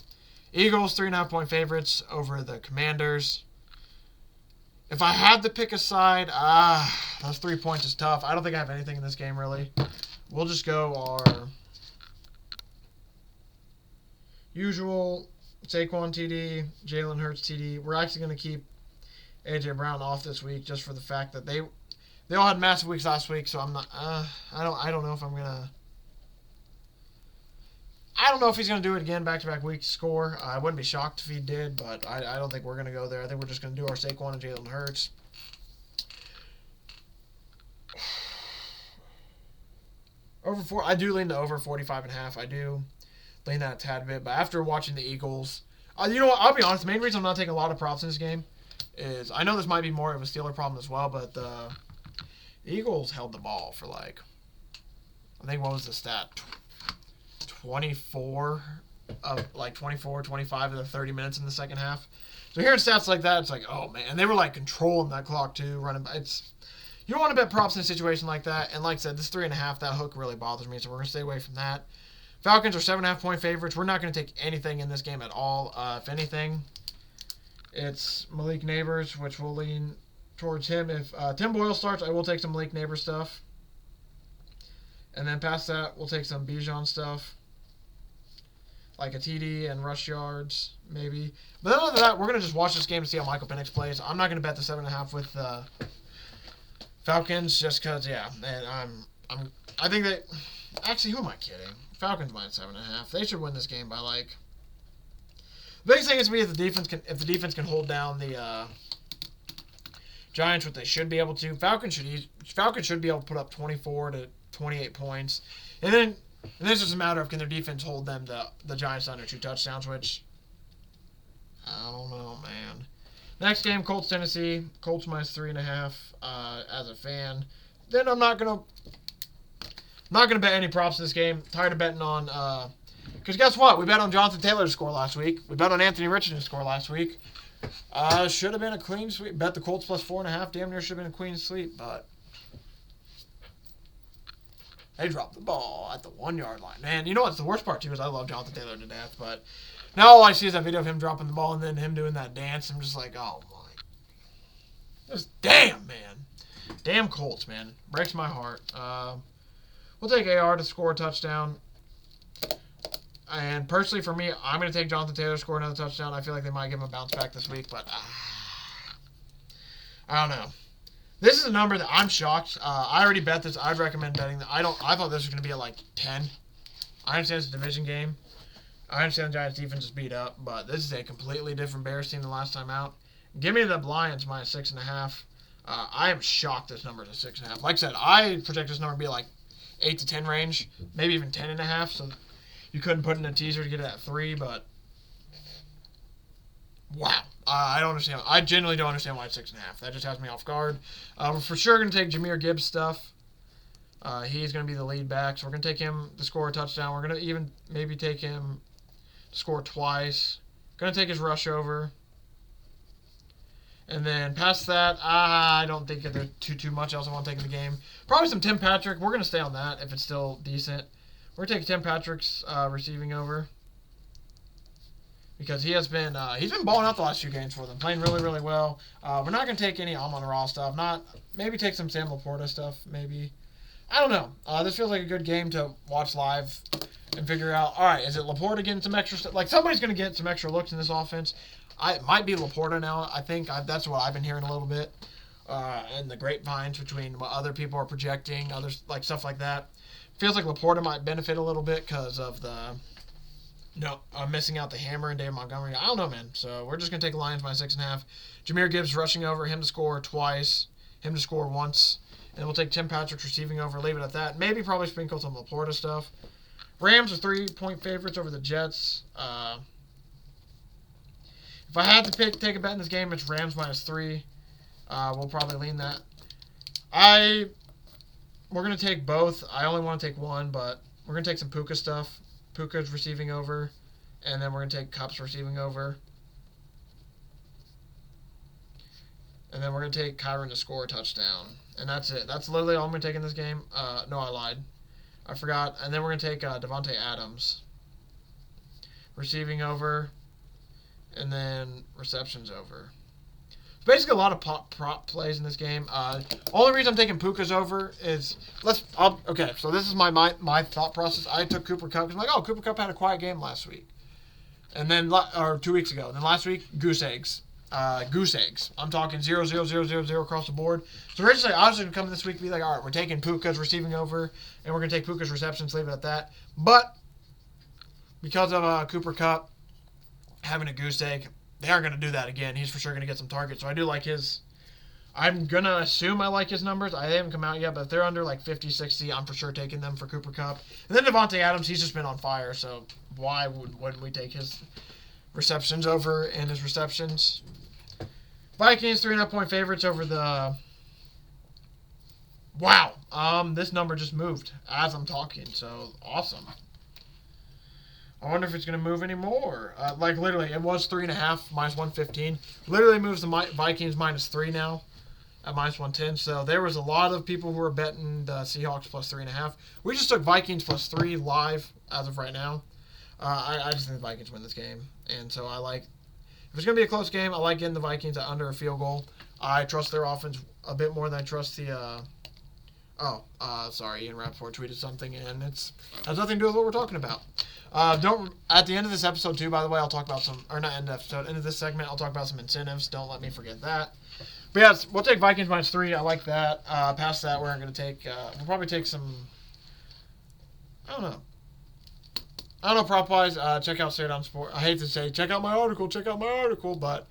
S1: Eagles, 3.5-point favorites over the Commanders. If I had to pick a side, those 3 points is tough. I don't think I have anything in this game, really. We'll just go our usual Saquon TD, Jalen Hurts TD. We're actually going to keep A.J. Brown off this week just for the fact that they all had massive weeks last week, so I'm not I don't know if I'm going to I don't know if he's going to do it again back-to-back weeks score. I wouldn't be shocked if he did, but I don't think we're going to go there. I think we're just going to do our Saquon and Jalen Hurts. I do lean to over 45.5. I do lean that a tad bit, but after watching the Eagles, you know what? I'll be honest. The main reason I'm not taking a lot of props in this game is I know this might be more of a Steeler problem as well, but the Eagles held the ball for I think what was the stat? 24, 25 of the 30 minutes in the second half. So hearing stats like that, it's like, oh man, and they were controlling that clock too, running. You don't want to bet props in a situation like that. And like I said, this 3.5, that hook really bothers me, so we're going to stay away from that. Falcons are 7.5-point favorites. We're not going to take anything in this game at all. If anything, it's Malik Neighbors, which will lean towards him. If Tim Boyle starts, I will take some Malik Neighbors stuff. And then past that, we'll take some Bijan stuff, like a TD and rush yards, maybe. But other than that, we're going to just watch this game and see how Michael Penix plays. I'm not going to bet the 7.5 with Falcons just because, yeah. And I think that, actually, who am I kidding? Falcons minus 7.5. They should win this game by the biggest thing is to me if the defense can hold down the Giants, what they should be able to. Falcons should be able to put up 24 to 28 points, and then it's just a matter of can their defense hold them the Giants under 2 touchdowns, which I don't know, man. Next game, Colts Tennessee. Colts minus 3.5. As a fan, then I'm not gonna bet any props in this game. Tired of betting on because guess what? We bet on Jonathan Taylor to score last week. We bet on Anthony Richardson to score last week. Should have been a clean sweep. Bet the Colts plus 4.5. Damn near should have been a clean sweep, but they dropped the ball at the 1-yard line. Man, you know what's the worst part too is I love Jonathan Taylor to death, but now all I see is that video of him dropping the ball and then him doing that dance. I'm just like, oh my. Just damn, man. Damn Colts, man. Breaks my heart. We'll take AR to score a touchdown. And personally for me, I'm going to take Jonathan Taylor to score another touchdown. I feel like they might give him a bounce back this week, but I don't know. This is a number that I'm shocked. I already bet this. I'd recommend betting that. I thought this was going to be at 10. I understand it's a division game. I understand the Giants defense is beat up, but this is a completely different Bears team than last time out. Give me the Lions minus 6.5. I am shocked this number is a 6.5. Like I said, I project this number to be 8 to 10 range, maybe even 10.5. So you couldn't put in a teaser to get it at 3, but wow. I don't understand. I genuinely don't understand why it's 6.5. That just has me off guard. We're for sure going to take Jahmyr Gibbs stuff. He's going to be the lead back, so we're going to take him to score a touchdown. We're going to even maybe take him to score twice. Going to take his rush over. And then past that, I don't think there's too much else I want to take in the game. Probably some Tim Patrick. We're going to stay on that if it's still decent. We're going to take Tim Patrick's receiving over. because he's been balling out the last few games for them, playing really, really well. We're not going to take any Amon-Ra stuff. Maybe take some Sam Laporta stuff, maybe. I don't know. This feels like a good game to watch live and figure out, all right, is it Laporta getting some extra stuff? Like, somebody's going to get some extra looks in this offense. It might be Laporta now. I think that's what I've been hearing a little bit. And the grapevines between what other people are projecting, others, like stuff like that. Feels like Laporta might benefit a little bit because of the missing out the hammer and David Montgomery. I don't know, man. So we're just going to take Lions by 6.5. Jameer Gibbs rushing over, him to score twice, him to score once. And we'll take Tim Patrick's receiving over, leave it at that. Maybe probably sprinkle some Laporta stuff. Rams are 3-point favorites over the Jets. If I had to take a bet in this game, it's Rams -3. We'll probably lean that. We're going to take both. I only want to take one, but we're going to take some Puka stuff. Puka's receiving over. And then we're going to take Kupp's receiving over. And then we're going to take Kyron to score a touchdown. And that's it. That's literally all I'm going to take in this game. No, I lied. I forgot. And then we're going to take Devontae Adams. Receiving over. And then receptions over. Basically, a lot of prop plays in this game. Only reason I'm taking Puka's over is okay. So this is my thought process. I took Cooper Kupp because I'm like, oh, Cooper Kupp had a quiet game last week, and then 2 weeks ago. And then last week, goose eggs. I'm talking 0, 0, 0, 0, 0 across the board. So originally, I was going to come this week and be like, all right, we're taking Puka's receiving over, and we're going to take Puka's receptions, leave it at that. But because of Cooper Kupp having a goose egg, they aren't going to do that again. He's for sure going to get some targets. So I do like his. I'm going to assume I like his numbers. I haven't come out yet, but if they're under like 50, 60, I'm for sure taking them for Cooper Kupp. And then Devontae Adams, he's just been on fire. So why wouldn't we take his receptions over and his receptions? Vikings, 3.5-point favorites over the. Wow. This number just moved as I'm talking. So awesome. I wonder if it's going to move anymore. Like, literally, it was 3.5, -115. Literally moves the Vikings -3 now at -110. So there was a lot of people who were betting the Seahawks +3.5. We just took Vikings +3 live as of right now. I just think the Vikings win this game. And so if it's going to be a close game, I like getting the Vikings at under a field goal. I trust their offense a bit more than I trust the... sorry, Ian Rappaport tweeted something, and it has nothing to do with what we're talking about. At the end of this episode, too, by the way, I'll talk about end of this segment, I'll talk about some incentives. Don't let me forget that. But yeah, we'll take Vikings -3. I like that. Past that, we're going to take, we'll probably take some, I don't know, prop-wise, check out Stay Down Sport. I hate to say, check out my article, but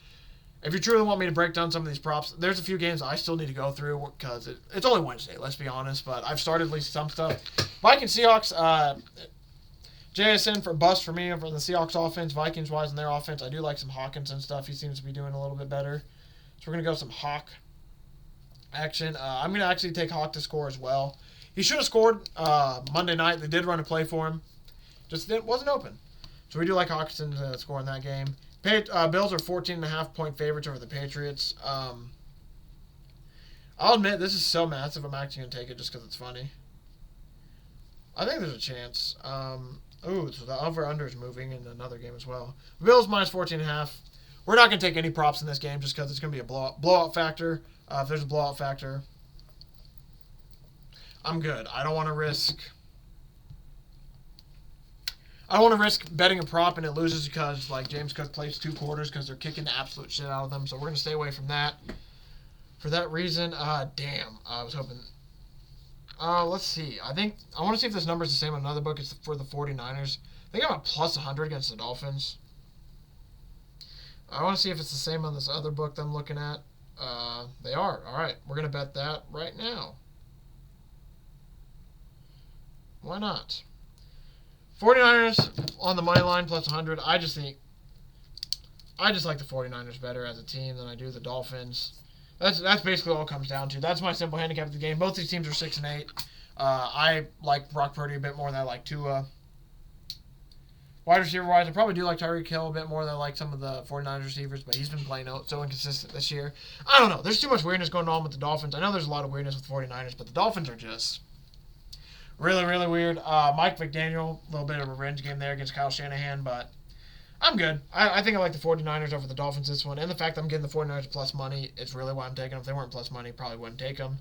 S1: if you truly want me to break down some of these props, there's a few games I still need to go through because it's only Wednesday, let's be honest, but I've started at least some stuff. Vikings, Seahawks, JSN for bust for me for the Seahawks offense, Vikings-wise in their offense. I do like some Hawkins and stuff. He seems to be doing a little bit better. So we're going to go some Hawk action. I'm going to actually take Hawk to score as well. He should have scored Monday night. They did run a play for him. Just it wasn't open. So we do like Hawkinson to score in that game. Bills are 14.5-point favorites over the Patriots. I'll admit, this is so massive, I'm actually going to take it just because it's funny. I think there's a chance. So the over-under is moving in another game as well. Bills -14.5. We're not going to take any props in this game just because it's going to be a blowout factor. If there's a blowout factor, I'm good. I don't want to risk betting a prop and it loses because like James Cook plays 2 quarters because they're kicking the absolute shit out of them. So we're going to stay away from that. For that reason, damn, I was hoping. Let's see. I want to see if this number is the same on another book. It's for the 49ers. I think I'm at +100 against the Dolphins. I want to see if it's the same on this other book that I'm looking at. They are. All right. We're going to bet that right now. Why not? 49ers on the money line +100. I just like the 49ers better as a team than I do the Dolphins. That's basically all it comes down to. That's my simple handicap of the game. Both these teams are 6-8. I like Brock Purdy a bit more than I like Tua. Wide receiver-wise, I probably do like Tyreek Hill a bit more than I like some of the 49ers receivers, but he's been playing so inconsistent this year. I don't know. There's too much weirdness going on with the Dolphins. I know there's a lot of weirdness with the 49ers, but the Dolphins are just really, really weird. Mike McDaniel, a little bit of a revenge game there against Kyle Shanahan, but I'm good. I think I like the 49ers over the Dolphins this one. And the fact that I'm getting the 49ers plus money is really why I'm taking them. If they weren't plus money, probably wouldn't take them.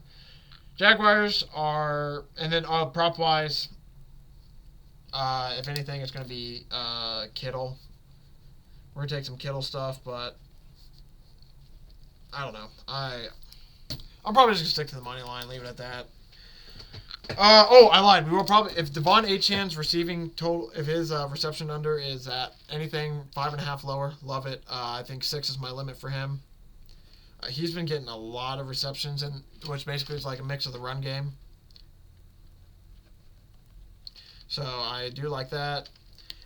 S1: Jaguars are, and then prop-wise, if anything, it's going to be Kittle. We're going to take some Kittle stuff, but I don't know. I'm probably just going to stick to the money line, leave it at that. I lied. We will probably, if Devon Achane's receiving total, if his reception under is at anything 5.5 lower, love it. I think 6 is my limit for him. He's been getting a lot of receptions, which basically is like a mix of the run game. So I do like that.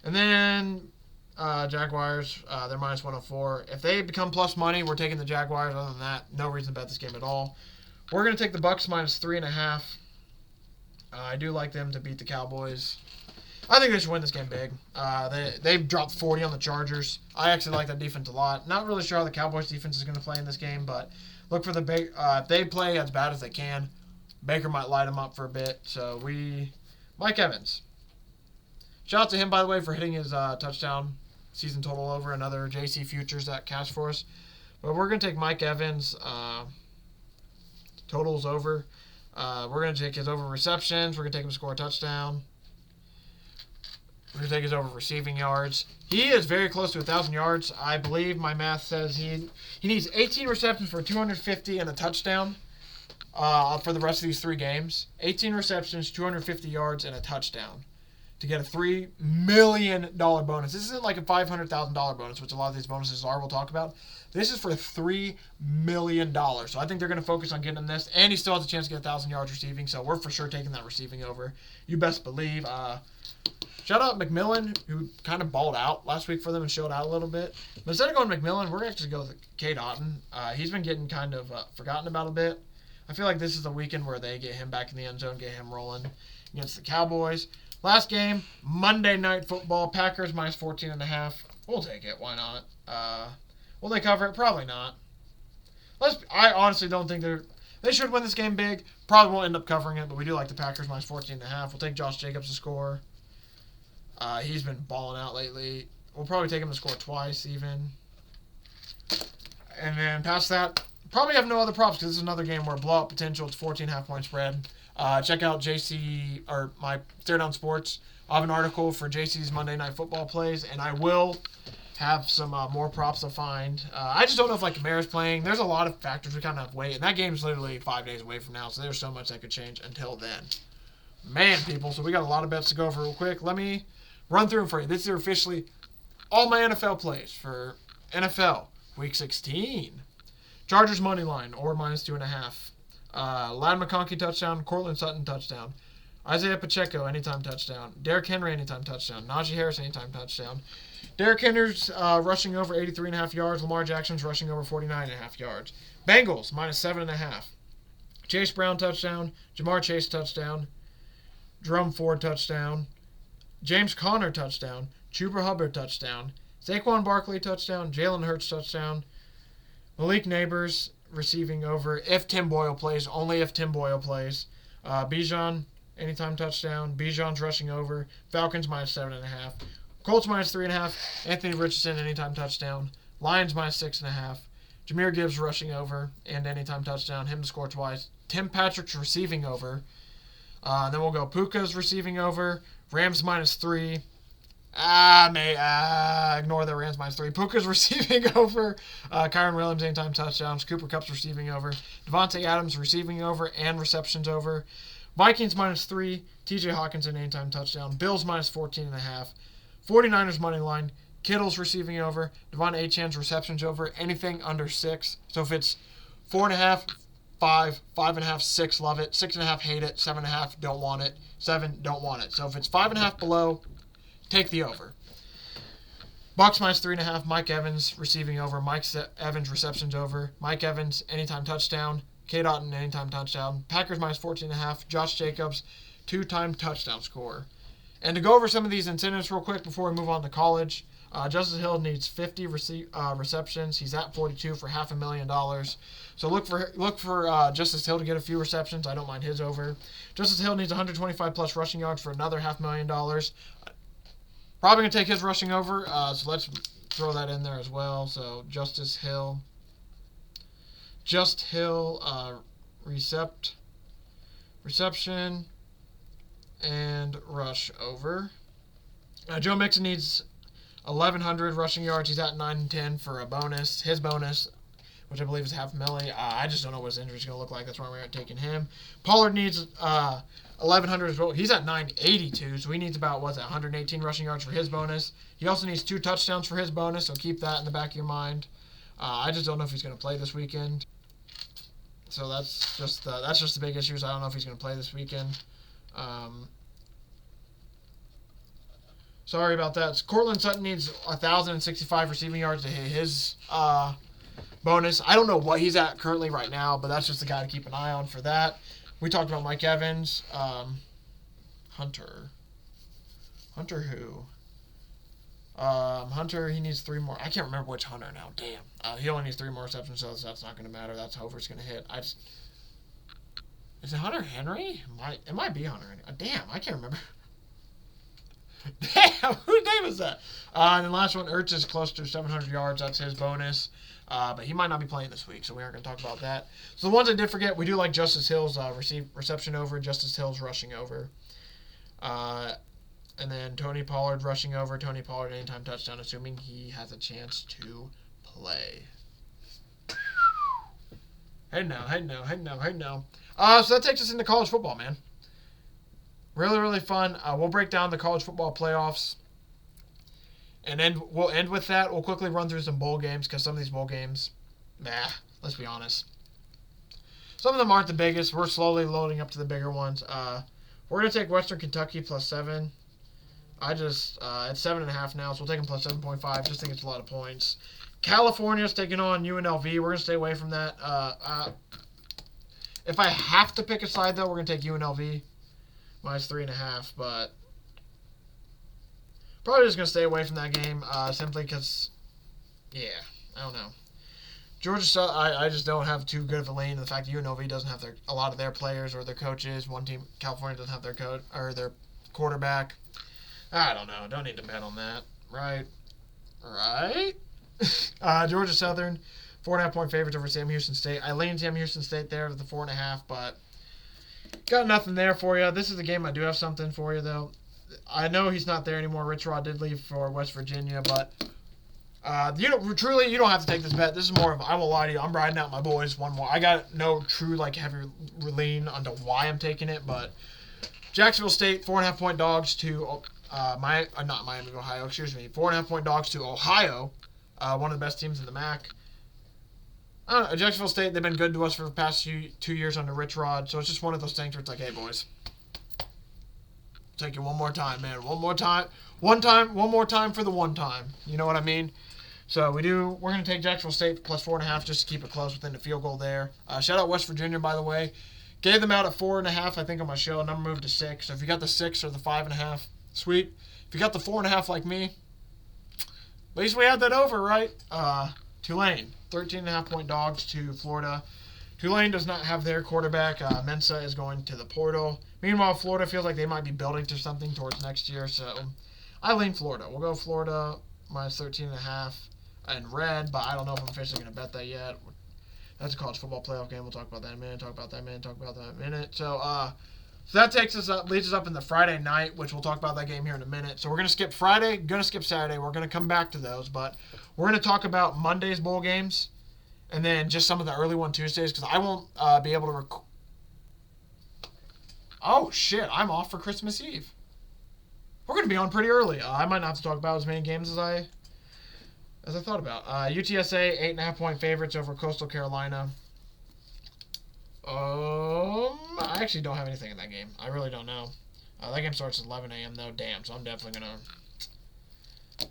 S1: And then Jaguars, they're minus 104. If they become plus money, we're taking the Jaguars. Other than that, no reason to bet this game at all. We're going to take the Bucks minus 3.5. I do like them to beat the Cowboys. I think they should win this game big. They've dropped 40 on the Chargers. I actually like that defense a lot. Not really sure how the Cowboys defense is going to play in this game, but look for if they play as bad as they can, Baker might light them up for a bit. So Mike Evans. Shout out to him, by the way, for hitting his touchdown season total over. Another JC Futures that cash for us. But we're going to take Mike Evans totals over. We're going to take his over receptions. We're going to take him to score a touchdown. We're going to take his over receiving yards. He is very close to 1,000 yards. I believe my math says he needs 18 receptions for 250 and a touchdown for the rest of these 3 games. 18 receptions, 250 yards, and a touchdown to get a $3 million bonus. This isn't like a $500,000 bonus, which a lot of these bonuses are, we'll talk about. This is for $3 million. So I think they're going to focus on getting him this. And he still has a chance to get 1,000 yards receiving, so we're for sure taking that receiving over. You best believe. Shout out McMillan, who kind of balled out last week for them and showed out a little bit. But instead of going McMillan, we're actually going to go with Cade Otton. He's been getting kind of forgotten about a bit. I feel like this is the weekend where they get him back in the end zone, get him rolling against the Cowboys. Last game, Monday Night Football, Packers minus 14.5. We'll take it. Why not? Will they cover it? Probably not. I honestly don't think they should win this game big. Probably won't end up covering it, but we do like the Packers minus 14.5. We'll take Josh Jacobs to score. He's been balling out lately. We'll probably take him to score twice even. And then past that, probably have no other props because this is another game where blowout potential. It's 14.5 point spread. Check out my Stare Down Sports. I have an article for JC's Monday Night Football plays, and I will have some more props to find. I just don't know if Kamara's playing. There's a lot of factors we kind of have to wait, and that game's literally 5 days away from now, so there's so much that could change until then. Man, people, so we got a lot of bets to go over real quick. Let me run through them for you. This is officially all my NFL plays for NFL Week 16. Chargers money line or minus 2.5. Ladd McConkey touchdown. Cortland Sutton touchdown. Isaiah Pacheco anytime touchdown. Derrick Henry anytime touchdown. Najee Harris anytime touchdown. Derrick Henry's rushing over 83.5 yards. Lamar Jackson's rushing over 49.5 yards. Bengals minus 7.5. Chase Brown touchdown. Jamar Chase touchdown. Jerome Ford touchdown. James Conner touchdown. Chuba Hubbard touchdown. Saquon Barkley touchdown. Jalen Hurts touchdown. Malik Neighbors receiving over if Tim Boyle plays. Only if Tim Boyle plays. Bijan anytime touchdown. Bijan's rushing over. Falcons minus 7.5. Colts minus 3.5. Anthony Richardson anytime touchdown. Lions minus 6.5. Jahmyr Gibbs rushing over and anytime touchdown. Him to score twice. Tim Patrick's receiving over. Then we'll go Puka's receiving over. Rams minus 3. Ignore the Rams minus 3. Puka's receiving over. Kyron Williams anytime touchdowns. Cooper Kupp's receiving over. Devontae Adams receiving over and receptions over. Vikings minus 3. TJ Hawkinson anytime touchdown. Bills minus 14.5. 49ers money line. Kittle's receiving over. Devon Achane's receptions over. Anything under 6. So if it's 4.5, 5, 5.5, 6, love it. 6.5, hate it. 7.5, don't want it. 7, don't want it. So if it's 5.5 below, take the over. Bucks minus 3.5. Mike Evans receiving over. Mike Evans receptions over. Mike Evans anytime touchdown. Cade Otton anytime touchdown. Packers minus 14.5. Josh Jacobs 2-time touchdown score. And to go over some of these incentives real quick before we move on to college, Justice Hill needs 50 receptions. He's at 42 for $500,000. So look for Justice Hill to get a few receptions. I don't mind his over. Justice Hill needs 125 plus rushing yards for another $500,000. Probably going to take his rushing over, so let's throw that in there as well. So Justice Hill, reception, and rush over. Joe Mixon needs 1,100 rushing yards. He's at 9-10 for a bonus. His bonus, which I believe is $500,000. I just don't know what his injury is going to look like. That's why we aren't taking him. Pollard needs 1,100 as well. He's at 982, so he needs about, 118 rushing yards for his bonus. He also needs 2 touchdowns for his bonus, so keep that in the back of your mind. I just don't know if he's going to play this weekend. So that's just the big issue. I don't know if he's going to play this weekend. Sorry about that. Cortland Sutton needs 1,065 receiving yards to hit his bonus. I don't know what he's at currently right now, but that's just the guy to keep an eye on for that. We talked about Mike Evans. Hunter who? Hunter, he needs 3 more. I can't remember which Hunter now. Damn. He only needs 3 more receptions, so that's not going to matter. That's how it's going to hit. Is it Hunter Henry? It might be Hunter Henry. Damn, I can't remember. Damn, whose name is that? And then last one, Ertz is close to 700 yards. That's his bonus. But he might not be playing this week, so we aren't going to talk about that. So the ones I did forget, we do like Justice Hill's reception over, Justice Hill's rushing over. And then Tony Pollard rushing over. Tony Pollard anytime touchdown, assuming he has a chance to play. Hey now. So that takes us into college football, man. Really, really fun. We'll break down the college football playoffs. And then we'll end with that. We'll quickly run through some bowl games because some of these bowl games, let's be honest. Some of them aren't the biggest. We're slowly loading up to the bigger ones. We're going to take Western Kentucky plus 7. It's 7.5 now, so we'll take them plus 7.5. Just think it's a lot of points. California's taking on UNLV. We're going to stay away from that. If I have to pick a side, though, we're going to take UNLV. Minus 3.5, but probably just going to stay away from that game simply because, I don't know. Georgia, I just don't have too good of a lane. The fact that UNLV doesn't have a lot of their players or their coaches. One team, California, doesn't have their coach or their quarterback. I don't know. Don't need to bet on that. Right? Georgia Southern, 4.5 point favorites over Sam Houston State. I lean Sam Houston State there to the 4.5, but got nothing there for you. This is a game I do have something for you, though. I know he's not there anymore. Rich Rod did leave for West Virginia, but truly, you don't have to take this bet. This is more of, I won't lie to you, I'm riding out my boys one more. I got no true heavy lean onto why I'm taking it, but Jacksonville State, 4.5 point dogs to not Miami, Ohio, 4.5 point dogs to Ohio, one of the best teams in the MAC. I don't know, Jacksonville State, they've been good to us for the past 2 years under Rich Rod, so it's just one of those things where it's like, hey, boys, take it one more time, man. One more time for the one time. You know what I mean? So we're going to take Jacksonville State plus 4.5 just to keep it close within the field goal there. Shout out West Virginia, by the way. Gave them out at 4.5, I think, on my show. Number moved to 6. So if you got the 6 or the 5.5, sweet. If you got the 4.5 like me, at least we had that over, right? Tulane, 13.5 point dogs to Florida. Tulane does not have their quarterback. Mensa is going to the portal. Meanwhile, Florida feels like they might be building to something towards next year. So I lean Florida. We'll go Florida minus 13.5 in red, but I don't know if I'm officially going to bet that yet. That's a college football playoff game. We'll talk about that in a minute. So that leads us up in the Friday night, which we'll talk about that game here in a minute. So we're going to skip Friday, going to skip Saturday. We're going to come back to those, but we're going to talk about Monday's bowl games and then just some of the early one Tuesdays because I won't be able to Oh, shit. I'm off for Christmas Eve. We're going to be on pretty early. I might not have to talk about as many games as I thought about. UTSA, 8.5 point favorites over Coastal Carolina. I actually don't have anything in that game. I really don't know. That game starts at 11 a.m. though. Damn, so I'm definitely going to...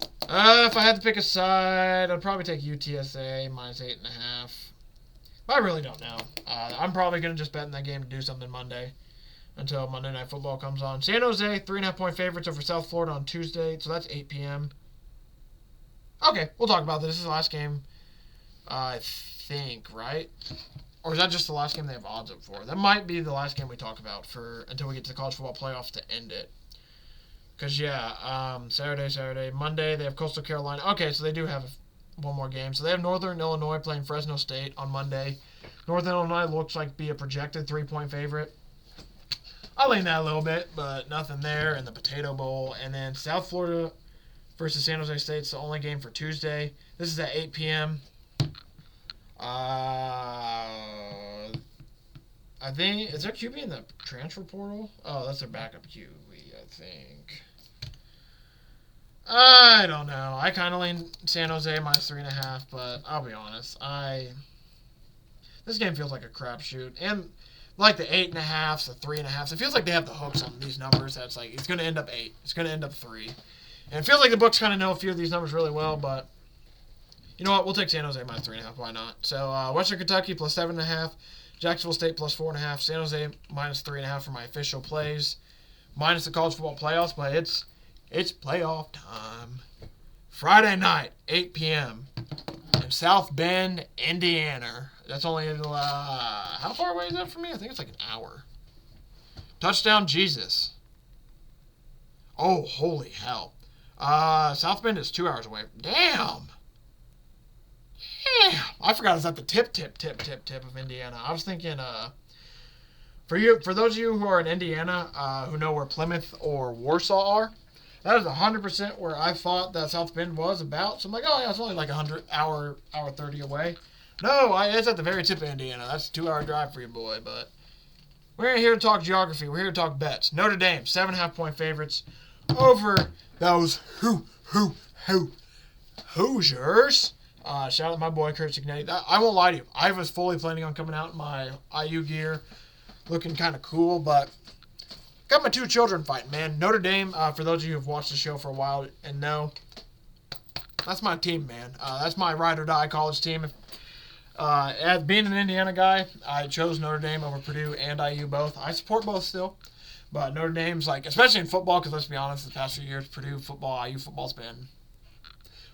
S1: if I had to pick a side, I'd probably take UTSA minus 8.5. But I really don't know. I'm probably going to just bet in that game to do something Monday until Monday Night Football comes on. San Jose, 3.5 point favorites over South Florida on Tuesday, so that's 8 p.m. Okay, we'll talk about this. This is the last game, I think, right? Or is that just the last game they have odds up for? That might be the last game we talk about until we get to the college football playoffs to end it. Because, Saturday. Monday, they have Coastal Carolina. Okay, so they do have one more game. So they have Northern Illinois playing Fresno State on Monday. Northern Illinois looks like be a projected 3-point favorite. I lean that a little bit, but nothing there in the Potato Bowl. And then South Florida versus San Jose State's the only game for Tuesday. This is at 8 p.m. I think, is there QB in the transfer portal? Oh, that's their backup QB, I think. I don't know. I kind of lean San Jose minus 3.5, but I'll be honest. This game feels like a crapshoot. And like the 8.5s, the 3.5s, it feels like they have the hooks on these numbers. That's like, it's going to end up 8. It's going to end up 3. And it feels like the books kind of know a few of these numbers really well, but you know what? We'll take San Jose minus 3.5. Why not? So, Western Kentucky plus 7.5. Jacksonville State plus 4.5. San Jose minus 3.5 for my official plays. Minus the college football playoffs, but it's playoff time. Friday night, 8 p.m. in South Bend, Indiana. That's only, how far away is that from me? I think it's like an hour. Touchdown Jesus. Oh, holy hell. South Bend is 2 hours away. Damn. I forgot it's at the tip of Indiana. I was thinking, for those of you who are in Indiana, who know where Plymouth or Warsaw are, that is 100% where I thought that South Bend was about. So I'm like, oh yeah, it's only like 100 hour 30 away. No, it's at the very tip of Indiana. That's a 2-hour drive for you, boy. But we're here to talk geography. We're here to talk bets. Notre Dame, 7.5 point favorites over those Hoosiers. Shout out to my boy, Kurt Signetti. I won't lie to you. I was fully planning on coming out in my IU gear, looking kind of cool, but got my 2 children fighting, man. Notre Dame, for those of you who have watched the show for a while and know, that's my team, man. That's my ride or die college team. As being an Indiana guy, I chose Notre Dame over Purdue and IU both. I support both still, but Notre Dame's like, especially in football, because let's be honest, the past few years, Purdue football, IU football's been.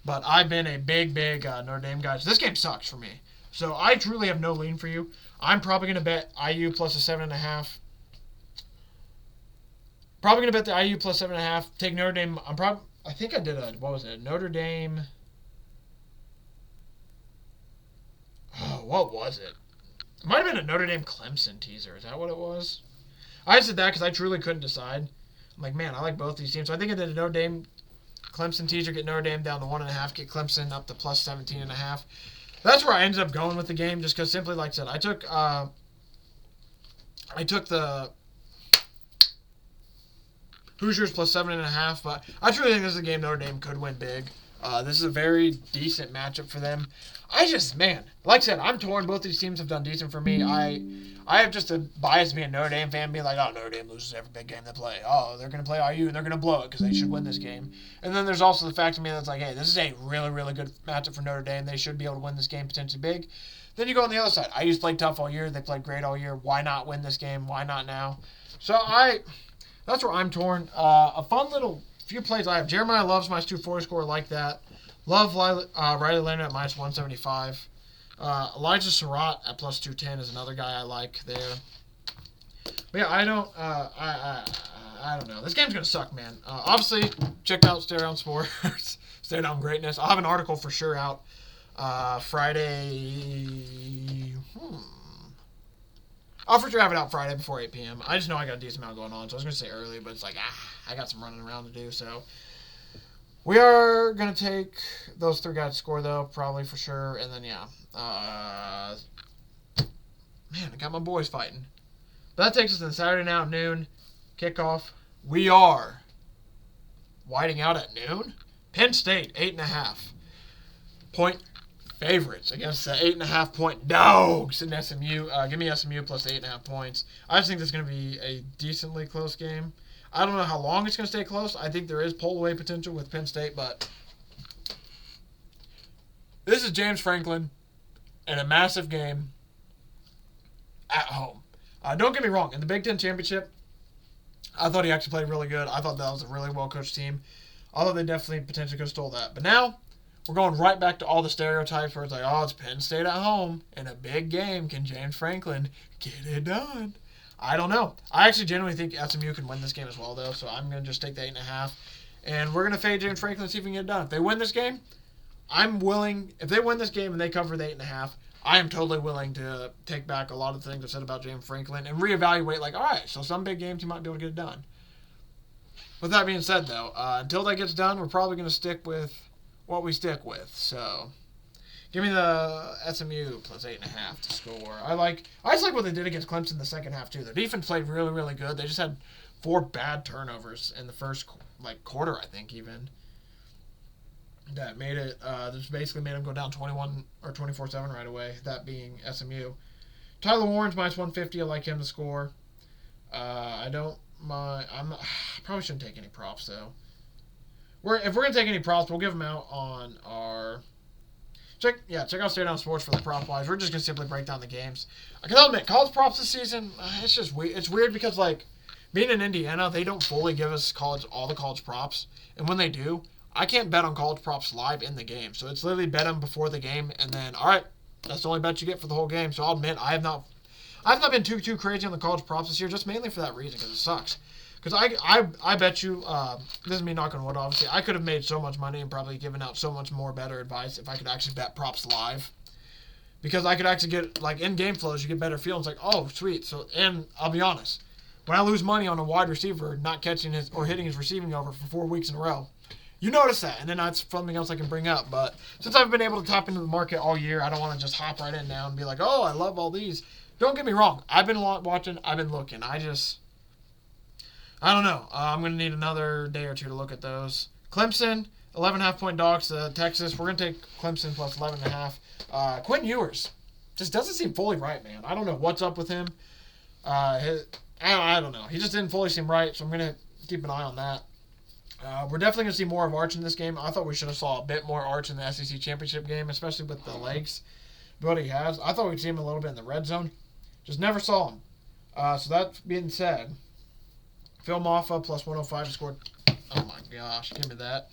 S1: But I've been a big Notre Dame guy. So this game sucks for me. So I truly have no lean for you. I'm probably going to bet IU plus a 7.5. Probably going to bet the IU plus 7.5. Take Notre Dame. I think I did Notre Dame. Oh, what was it? It might have been a Notre Dame Clemson teaser. Is that what it was? I just did that because I truly couldn't decide. I'm like, man, I like both these teams. So I think I did a Notre Dame Clemson teaser, get Notre Dame down to 1.5, get Clemson up to plus 17.5. That's where I ended up going with the game, just because simply, like I said, I took the Hoosiers plus 7.5, but I truly think this is a game Notre Dame could win big. This is a very decent matchup for them. Like I said, I'm torn. Both these teams have done decent for me. I have just a bias being a Notre Dame fan, being like, oh, Notre Dame loses every big game they play. Oh, they're going to play IU, and they're going to blow it because they should win this game. And then there's also the fact of me that's like, hey, this is a really, really good matchup for Notre Dame. They should be able to win this game potentially big. Then you go on the other side. IU's played tough all year. They played great all year. Why not win this game? Why not now? So that's where I'm torn. A fun little few plays I have. Jeremiah Love's minus 240 score, like that. Love Riley Leonard at minus 175. Elijah Surratt at plus 210 is another guy I like there. But yeah, I don't know. This game's gonna suck, man. Obviously, check out Stare Down Sports, Stare Down Greatness. I'll have an article for sure out Friday. I'll for sure have it out Friday before 8 p.m. I just know I got a decent amount going on, so I was gonna say early, but it's like I got some running around to do, so. We are going to take those 3 guys to score, though, probably for sure. And then, yeah. Man, I got my boys fighting. But that takes us to Saturday now at noon. Kickoff. We are whiting out at noon. Penn State, 8.5 point favorites against the 8.5 point dogs in SMU. Give me SMU plus 8.5 points. I just think this is going to be a decently close game. I don't know how long it's going to stay close. I think there is pull-away potential with Penn State, but this is James Franklin in a massive game at home. Don't get me wrong. In the Big Ten Championship, I thought he actually played really good. I thought that was a really well-coached team. I thought they definitely potentially could have stole that. But now, we're going right back to all the stereotypes where it's like, oh, it's Penn State at home in a big game. Can James Franklin get it done? I don't know. I actually genuinely think SMU can win this game as well, though, so I'm going to just take the 8.5. And we're going to fade James Franklin and see if we can get it done. If they win this game, I'm willing. If they win this game and they cover the 8.5, I am totally willing to take back a lot of the things I said about James Franklin and reevaluate, like, all right, so some big games you might be able to get it done. With that being said, though, until that gets done, we're probably going to stick with what we stick with. So, give me the SMU plus 8.5 to score. I just like what they did against Clemson in the second half, too. Their defense played really, really good. They just had 4 bad turnovers in the first, quarter, I think, even. That made it, just basically made them go down 21 or 24-7 right away, that being SMU. Tyler Warren's minus 150. I like him to score. I probably shouldn't take any props, though. If we're going to take any props, we'll give them out on our... Check out Stay Down Sports for the prop wise. We're just going to simply break down the games. I'll admit, college props this season, it's just weird. It's weird because, being in Indiana, they don't fully give us all the college props. And when they do, I can't bet on college props live in the game. So it's literally bet them before the game, and then, all right, that's the only bet you get for the whole game. So I'll admit, I've not been too crazy on the college props this year, just mainly for that reason, because it sucks. Because I bet you, this is me knocking wood, obviously, I could have made so much money and probably given out so much more better advice if I could actually bet props live. Because I could actually get, in-game flows, you get better feelings, oh, sweet. So, and I'll be honest, when I lose money on a wide receiver not catching his or hitting his receiving over for 4 weeks in a row, you notice that, and then that's something else I can bring up. But since I've been able to tap into the market all year, I don't want to just hop right in now and be like, oh, I love all these. Don't get me wrong. I've been watching. I've been looking. I don't know. I'm going to need another day or two to look at those. Clemson, 11.5-point dogs to Texas. We're going to take Clemson plus 11.5. Quentin Ewers just doesn't seem fully right, man. I don't know what's up with him. I don't know. He just didn't fully seem right, so I'm going to keep an eye on that. We're definitely going to see more of Arch in this game. I thought we should have saw a bit more Arch in the SEC championship game, especially with the legs. But he has. I thought we'd see him a little bit in the red zone. Just never saw him. So that being said, Phil Maffa plus 105 to score. Oh my gosh, give me that.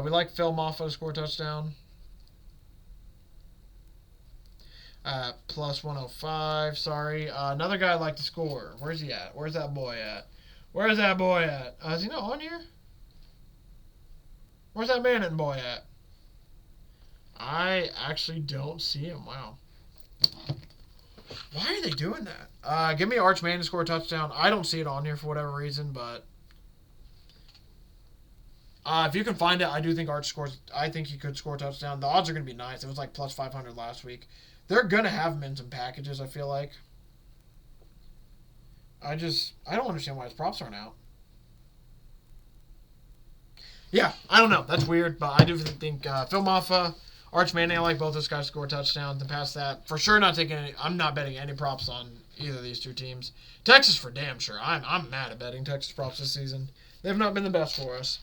S1: We like Phil Maffa to score a touchdown. Plus 105, sorry. Another guy I'd like to score. Where's he at? Where's that boy at? Is he not on here? Where's that Manning boy at? I actually don't see him. Wow. Why are they doing that? Give me Arch Manning to score a touchdown. I don't see it on here for whatever reason, but if you can find it, I do think Arch scores. I think he could score a touchdown. The odds are going to be nice. It was plus 500 last week. They're going to have him in some packages, I feel like. I don't understand why his props aren't out. Yeah, I don't know. That's weird, but I do think Phil Maffa, Arch Manning, I like both those guys to score touchdowns. And past that, for sure not taking any. I'm not betting any props on either of these two teams. Texas for damn sure. I'm mad at betting Texas props this season. They've not been the best for us.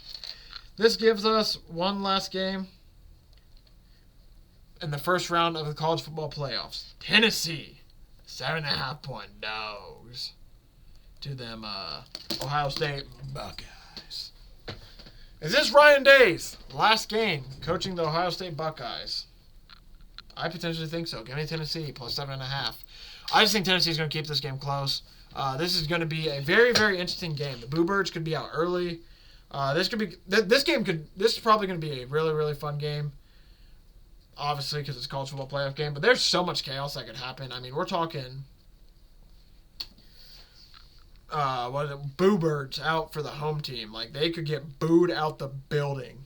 S1: This gives us one last game in the first round of the college football playoffs. Tennessee, 7.5-point dogs to them Ohio State Buckeyes. Is this Ryan Day's last game coaching the Ohio State Buckeyes? I potentially think so. Give me Tennessee plus 7.5. I just think Tennessee's going to keep this game close. This is going to be a very, very interesting game. The Boo Birds could be out early. This is probably going to be a really, really fun game. Obviously, because it's a college football playoff game. But there's so much chaos that could happen. I mean, we're talking Boo Birds out for the home team. They could get booed out the building.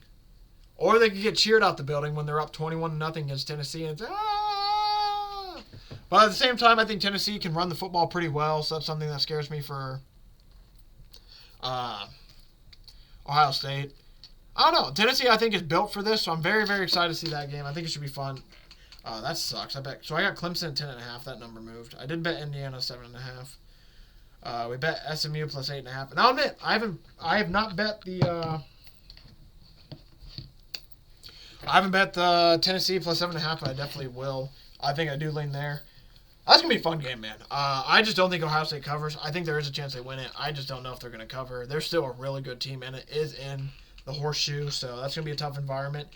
S1: Or they could get cheered out the building when they're up 21-0 against Tennessee. And it's, ah! But at the same time, I think Tennessee can run the football pretty well. So that's something that scares me for Ohio State. I don't know. Tennessee, I think, is built for this. So I'm very, very excited to see that game. I think it should be fun. That sucks. I got Clemson at 10.5. That number moved. I did bet Indiana 7.5. We bet SMU plus 8.5. And I'll admit, I have not bet the Tennessee plus 7.5, but I definitely will. I think I do lean there. That's going to be a fun game, man. I just don't think Ohio State covers. I think there is a chance they win it. I just don't know if they're going to cover. They're still a really good team, and it is in the horseshoe, so that's going to be a tough environment.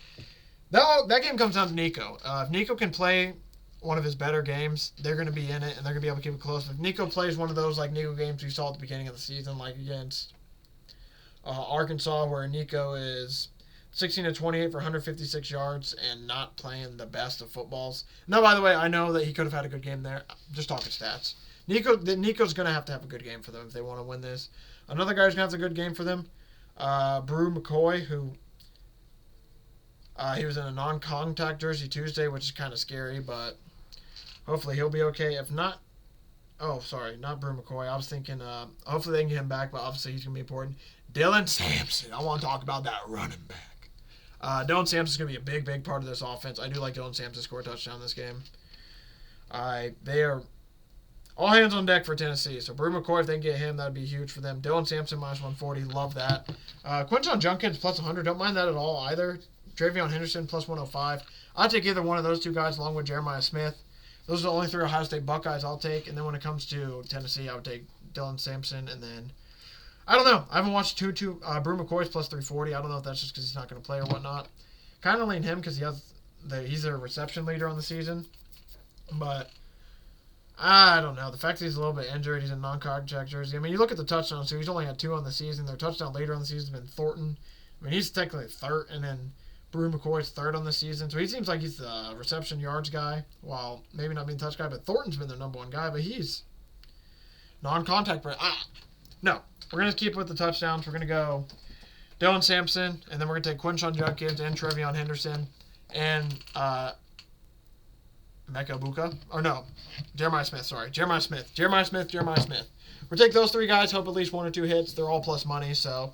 S1: That game comes down to Nico. If Nico can play one of his better games, they're going to be in it, and they're going to be able to keep it close. If Nico plays one of those, like, Nico games we saw at the beginning of the season, like against Arkansas, where Nico is 16 to 28 for 156 yards and not playing the best of footballs. No, by the way, I know that he could have had a good game there. I'm just talking stats. Nico's going to have a good game for them if they want to win this. Another guy who's going to have a good game for them, Brew McCoy, who he was in a non-contact jersey Tuesday, which is kind of scary, but hopefully he'll be okay. If not, not Brew McCoy. I was thinking hopefully they can get him back, but obviously he's going to be important. Dylan Sampson. I want to talk about that running back. Dylan Sampson's going to be a big, big part of this offense. I do like Dylan Sampson to score a touchdown this game. They are all hands on deck for Tennessee. So Brew McCoy, if they can get him, that would be huge for them. Dylan Sampson minus 140. Love that. Quinton Junkins plus 100. Don't mind that at all either. Travion Henderson plus 105. I'll take either one of those two guys along with Jeremiah Smith. Those are the only three Ohio State Buckeyes I'll take. And then when it comes to Tennessee, I would take Dylan Sampson. And then, I don't know. I haven't watched Brew McCoy's plus 340. I don't know if that's just because he's not going to play or whatnot. Kind of lean him because he's their reception leader on the season. But I don't know. The fact that he's a little bit injured, he's in non-contact jersey. I mean, you look at the touchdowns, so he's only had 2 on the season. Their touchdown leader on the season has been Thornton. I mean, he's technically third, and then Brew McCoy's third on the season. So he seems like he's the reception yards guy, while maybe not being touch guy, but Thornton's been their number one guy, but he's non-contact. No, we're going to keep with the touchdowns. We're going to go Dylan Sampson, and then we're going to take Quinton Junkins and Travion Henderson and Jeremiah Smith. Jeremiah Smith. We'll take those 3 guys, hope at least 1 or 2 hits. They're all plus money, so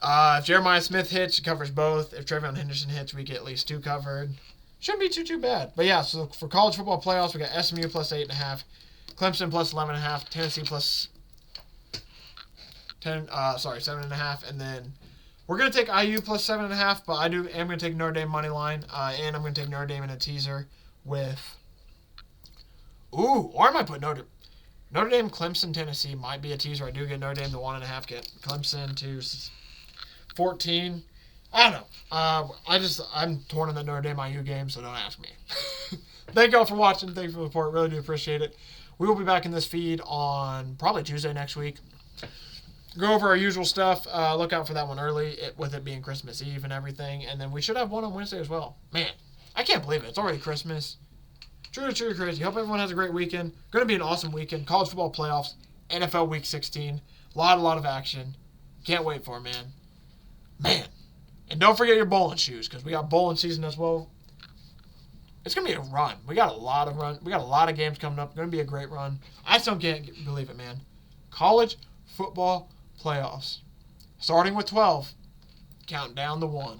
S1: if Jeremiah Smith hits, it covers both. If Travion Henderson hits, we get at least 2 covered. Shouldn't be too bad. But yeah, so for college football playoffs, we got SMU plus 8.5, Clemson plus 11.5, Tennessee plus 7.5, and then we're going to take IU plus 7.5, but am going to take Notre Dame money line, and I'm going to take Notre Dame in a teaser with, or I might put Notre Dame, Clemson, Tennessee might be a teaser. I do get Notre Dame to 1.5, get Clemson to 14. I don't know. I'm torn in the Notre Dame IU game, so don't ask me. Thank y'all for watching. Thank you for the support. Really do appreciate it. We will be back in this feed on probably Tuesday next week. Go over our usual stuff. Look out for that one early, with it being Christmas Eve and everything. And then we should have one on Wednesday as well. Man, I can't believe it. It's already Christmas. Truly crazy. Hope everyone has a great weekend. Going to be an awesome weekend. College football playoffs. NFL Week 16. A lot of action. Can't wait for it, man. Man. And don't forget your bowling shoes, because we got bowling season as well. It's going to be a run. We got a lot of games coming up. Going to be a great run. I still can't believe it, man. College football playoffs. Starting with 12. Counting down to 1.